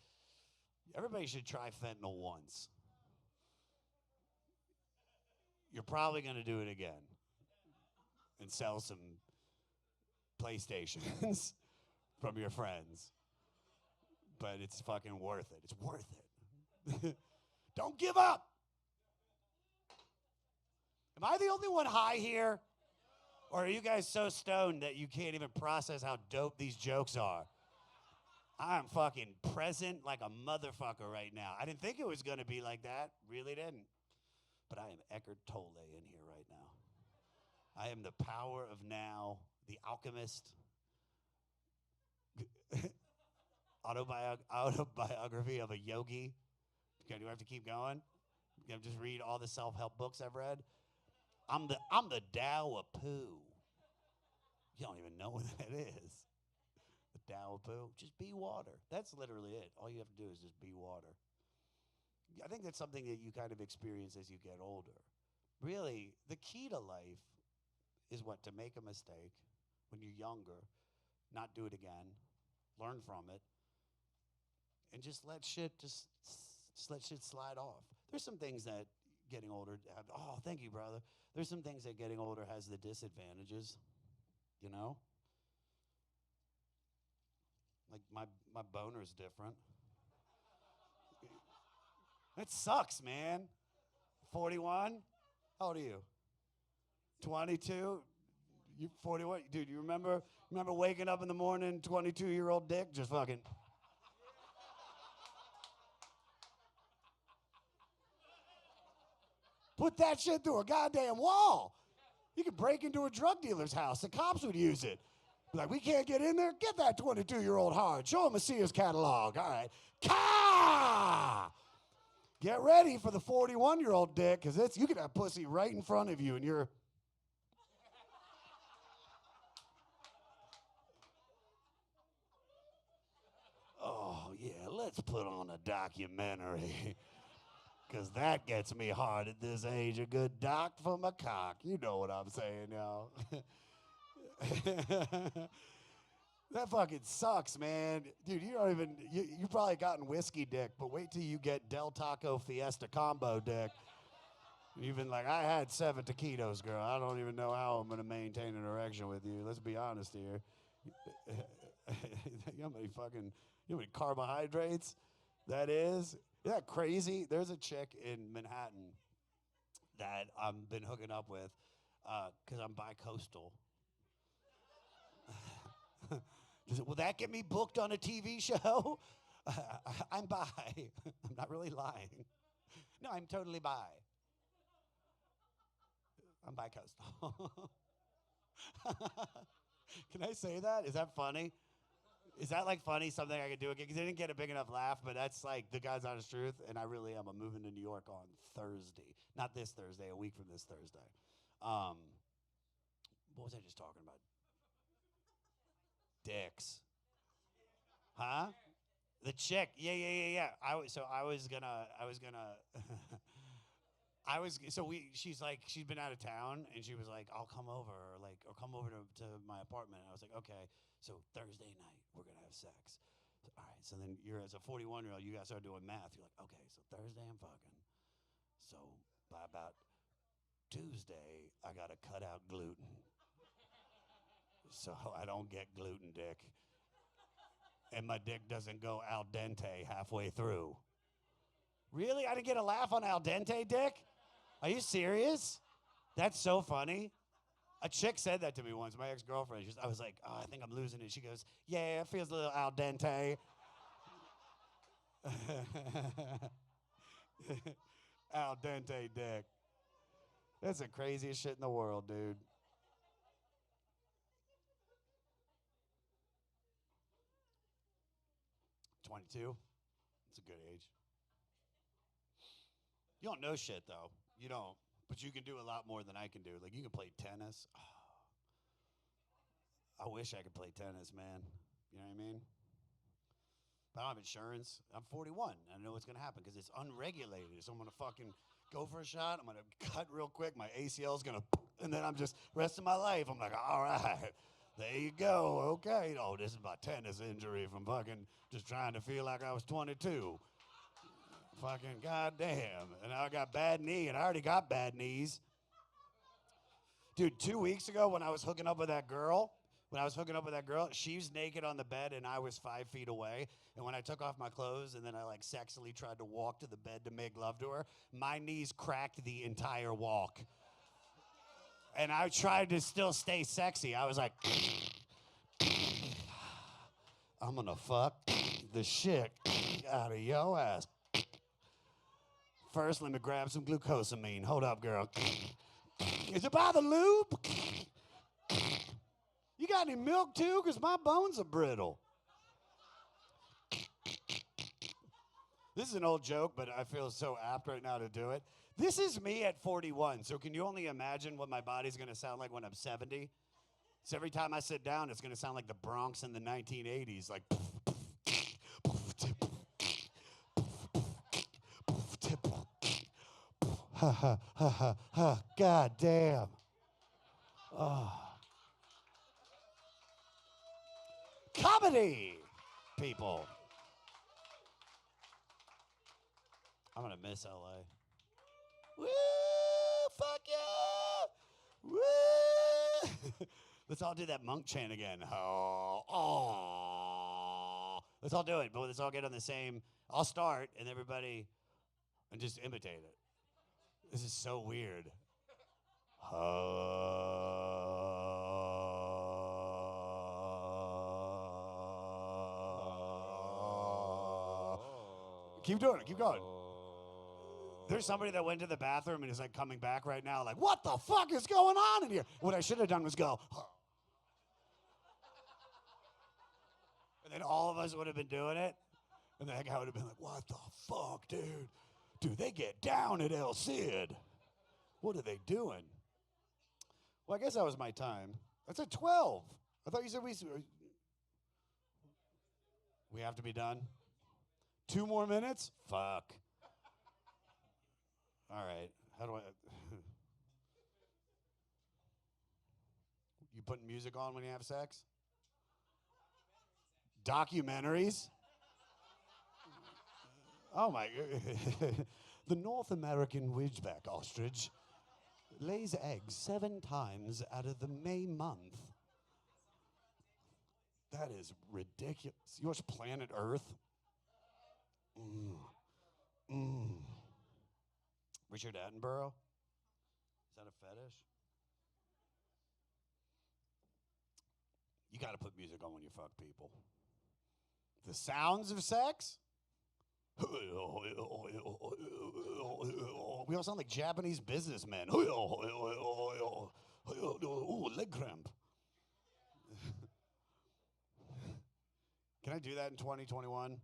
Everybody should try fentanyl once. You're probably going to do it again and sell some PlayStations from your friends. But it's fucking worth it. It's worth it. Don't give up. Am I the only one high here? Or are you guys so stoned that you can't even process how dope these jokes are? I'm fucking present like a motherfucker right now. I didn't think it was going to be like that. Really didn't. But I am Eckhart Tolle in here right now. I am the power of now, the alchemist. Autobiography of a yogi. Okay, do I have to keep going? You know, just read all the self-help books I've read. I'm the Tao of Pooh. You don't even know what that is. The Tao of Pooh. Just be water. That's literally it. All you have to do is just be water. I think that's something that you kind of experience as you get older. Really, the key to life is what? To make a mistake when you're younger, not do it again, learn from it, and just let shit slide off. There's some things that getting older have, oh, thank you, brother. There's some things that getting older has the disadvantages, you know? Like my boner's different. That sucks, man. 41? How old are you? 22? You 41? Dude, you remember waking up in the morning, 22-year-old dick, just fucking. Put that shit through a goddamn wall. You could break into a drug dealer's house. The cops would use it. Be like, we can't get in there? Get that 22-year-old hard. Show him a Sears catalog. All right. Ka! Get ready for the 41-year-old dick, because you could have pussy right in front of you, and you're. Oh, yeah, let's put on a documentary. Because that gets me hard at this age. A good doc for my cock. You know what I'm saying, y'all. That fucking sucks, man. Dude, you probably gotten whiskey dick, but wait till you get Del Taco Fiesta combo dick. You've been like, I had 7 taquitos, girl. I don't even know how I'm going to maintain an erection with you. Let's be honest here. You know how many carbohydrates that is? Isn't that crazy? There's a chick in Manhattan that I've been hooking up with because I'm bi-coastal. Will that get me booked on a TV show? I'm bi. I'm not really lying. No, I'm totally bi. I'm bi-coastal. Can I say that? Is that funny? Is that like funny? Something I could do again? Because I didn't get a big enough laugh, but that's like the God's honest truth. And I really am. I'm moving to New York on Thursday. Not this Thursday, a week from this Thursday. What was I just talking about? Dicks. Huh? The chick. Yeah. She's like, she's been out of town, and she was like, I'll come over, or come over to my apartment. And I was like, okay. So Thursday night, we're gonna have sex. So, all right. So then you're, as a 41-year-old, you guys start doing math. You're like, okay. So Thursday I'm fucking. So by about Tuesday, I gotta cut out gluten, so I don't get gluten dick, and my dick doesn't go al dente halfway through. Really? I didn't get a laugh on al dente dick? Are you serious? That's so funny. A chick said that to me once, my ex-girlfriend. I was like, oh, I think I'm losing it. She goes, yeah, it feels a little al dente. Al dente dick. That's the craziest shit in the world, dude. "22? It's a good age. You don't know shit, though. You don't. But you can do a lot more than I can do. Like, you can play tennis. I wish I could play tennis, man. You know what I mean? But I don't have insurance. I'm 41. I know what's going to happen because it's unregulated. So I'm going to fucking go for a shot. I'm going to cut real quick. My ACL's going to, and then I'm just, rest of my life, I'm like, all right, there you go. Okay. Oh, this is my tennis injury from fucking just trying to feel like I was 22. Fucking goddamn. And I got bad knee, and I already got bad knees. Dude, 2 weeks ago when I was hooking up with that girl, she was naked on the bed and I was 5 feet away. And when I took off my clothes and then I like sexily tried to walk to the bed to make love to her, my knees cracked the entire walk. And I tried to still stay sexy. I was like, I'm gonna fuck the shit out of your ass. First, let me grab some glucosamine. Hold up, girl. Is it by the lube? You got any milk too? Because my bones are brittle. This is an old joke, but I feel so apt right now to do it. This is me at 41, so can you only imagine what my body's going to sound like when I'm 70? So every time I sit down, it's going to sound like the Bronx in the 1980s, like... Ha ha ha ha ha! God damn! Oh. Comedy, people. I'm gonna miss LA. Woo! Fuck yeah! Woo! Let's all do that monk chant again. Oh, oh. Let's all do it, but let's all get on the same. I'll start, and everybody, and just imitate it. This is so weird. Keep doing it. Keep going. There's somebody that went to the bathroom and is like coming back right now, like, what the fuck is going on in here? What I should have done was go. And then all of us would have been doing it. And that guy would have been like, what the fuck, dude? Dude, they get down at El Cid. What are they doing? Well, I guess that was my time. That's at 12. I thought you said we have to be done. 2 more minutes? Fuck. All right. How do I... You putting music on when you have sex? Documentaries? Oh, my... The North American ridgeback ostrich lays eggs 7 times out of the May month. That is ridiculous. You watch Planet Earth? Richard Attenborough? Is that a fetish? You got to put music on when you fuck people. The sounds of sex? We all sound like Japanese businessmen. Ooh, leg cramp. Can I do that in 2021?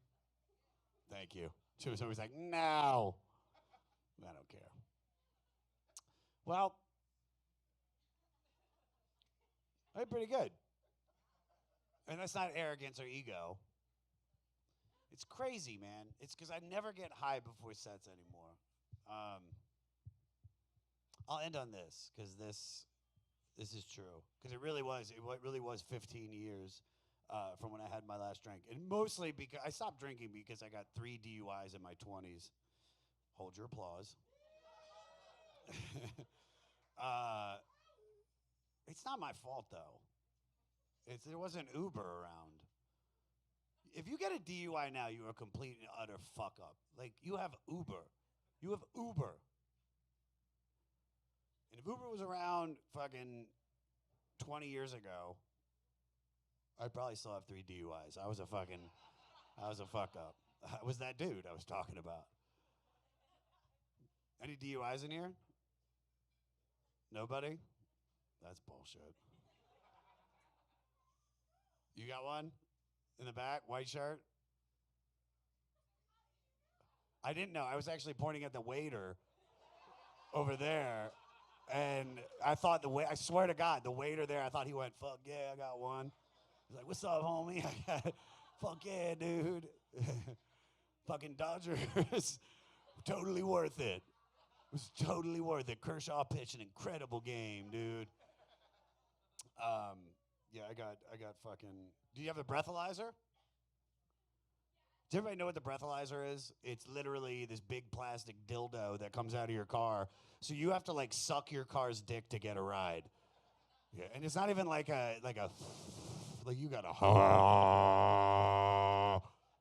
Thank you. Somebody's like, no. I don't care. Well, I did pretty good. And that's not arrogance or ego. It's crazy, man. It's because I never get high before sets anymore. I'll end on this because this is true. Because it really was 15 years from when I had my last drink. And mostly because I stopped drinking because I got 3 DUIs in my 20s. Hold your applause. It's not my fault, though. There wasn't Uber around. If you get a DUI now, you are a complete and utter fuck up. Like, you have Uber. You have Uber. And if Uber was around fucking 20 years ago, I'd probably still have 3 DUIs. I was a fuck up. I was that dude I was talking about. Any DUIs in here? Nobody? That's bullshit. You got one? In the back, white shirt? I didn't know. I was actually pointing at the waiter over there. And I thought I swear to God, the waiter there, I thought he went, fuck yeah, I got one. He's like, what's up, homie? Fuck yeah, dude. Fucking Dodgers. Totally worth it. It was totally worth it. Kershaw pitched an incredible game, dude. Yeah, I got fucking. Do you have a breathalyzer? Does everybody know what the breathalyzer is? It's literally this big plastic dildo that comes out of your car. So you have to like suck your car's dick to get a ride. Yeah, and it's not even like you gotta you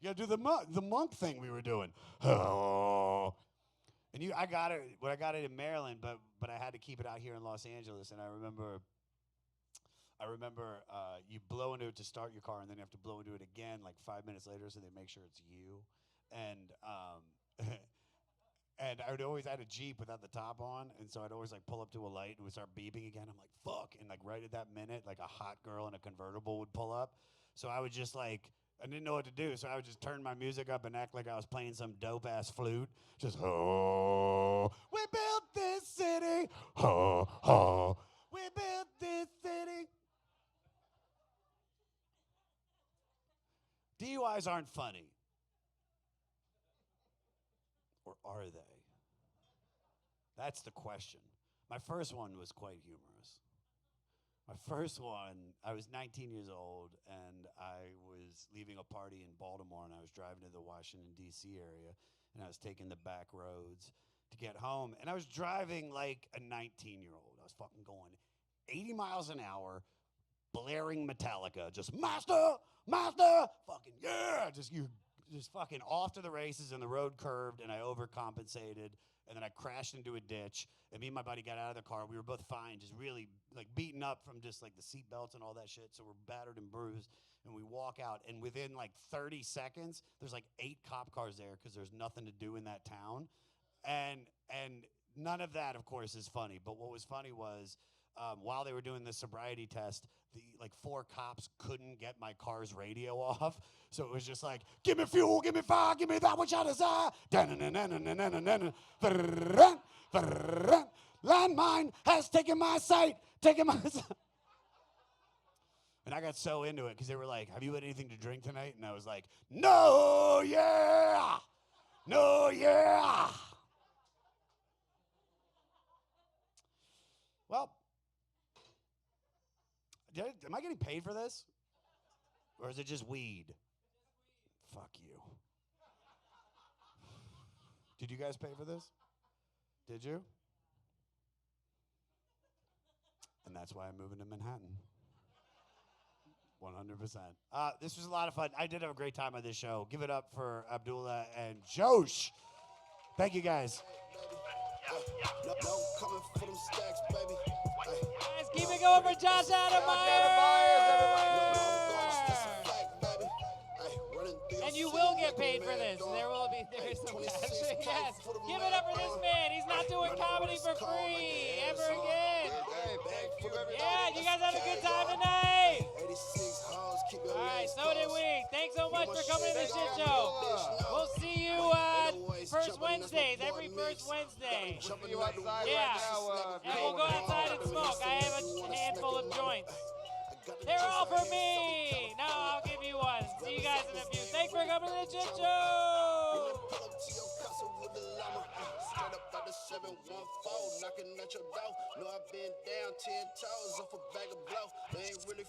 gotta do the monk thing we were doing. And I got it in Maryland, but I had to keep it out here in Los Angeles. And I remember you blow into it to start your car, and then you have to blow into it again like 5 minutes later, so they make sure it's you. And and I would always had a Jeep without the top on, and so I'd always like pull up to a light and it would start beeping again. I'm like, fuck, and like right at that minute, like a hot girl in a convertible would pull up. So I would just like. I didn't know what to do, so I would just turn my music up and act like I was playing some dope-ass flute. Just, oh, we built this city. Oh, oh, we built this city. DUIs aren't funny. Or are they? That's the question. My first one was quite humorous. My first one, I was 19 years old, and I was leaving a party in Baltimore, and I was driving to the Washington, D.C. area, and I was taking the back roads to get home, and I was driving like a 19-year-old. I was fucking going 80 miles an hour, blaring Metallica, just master, fucking yeah, just fucking off to the races, and the road curved, and I overcompensated. And then I crashed into a ditch, and me and my buddy got out of the car. We were both fine, just really like beaten up from just like the seat belts and all that shit. So we're battered and bruised, and we walk out. And within like 30 seconds, there's like 8 cop cars there because there's nothing to do in that town. And none of that, of course, is funny. But what was funny was while they were doing the sobriety test, the like 4 cops couldn't get my car's radio off. So it was just like, give me fuel, give me fire, give me that which I desire. Landmine has taken my sight, And I got so into it because they were like, have you had anything to drink tonight? And I was like, no, yeah. Well, am I getting paid for this? Or is it just weed? Fuck you. Did you guys pay for this? Did you? And that's why I'm moving to Manhattan. 100%. This was a lot of fun. I did have a great time on this show. Give it up for Abdullah and Josh. Thank you, guys. Guys, keep it going for Josh Adam Myers. And you will get paid for this. There's some cash. Yes. Give it up for this man. He's not doing comedy for free ever again. Hey, thank you, everybody. Yeah, you guys had a good time tonight. All right, so did we. Thanks so much for coming to the shit show. We'll see you first Wednesdays, every first Wednesday. See you outside Yeah, right now. and we'll go outside and smoke. I have a handful of joints. They're all for me. No, I'll give you one. See you guys in a few. Thanks for coming to the shit show. Straight up out the 714, knocking at your door. Know I've been down 10 toes off a bag of blow. They ain't really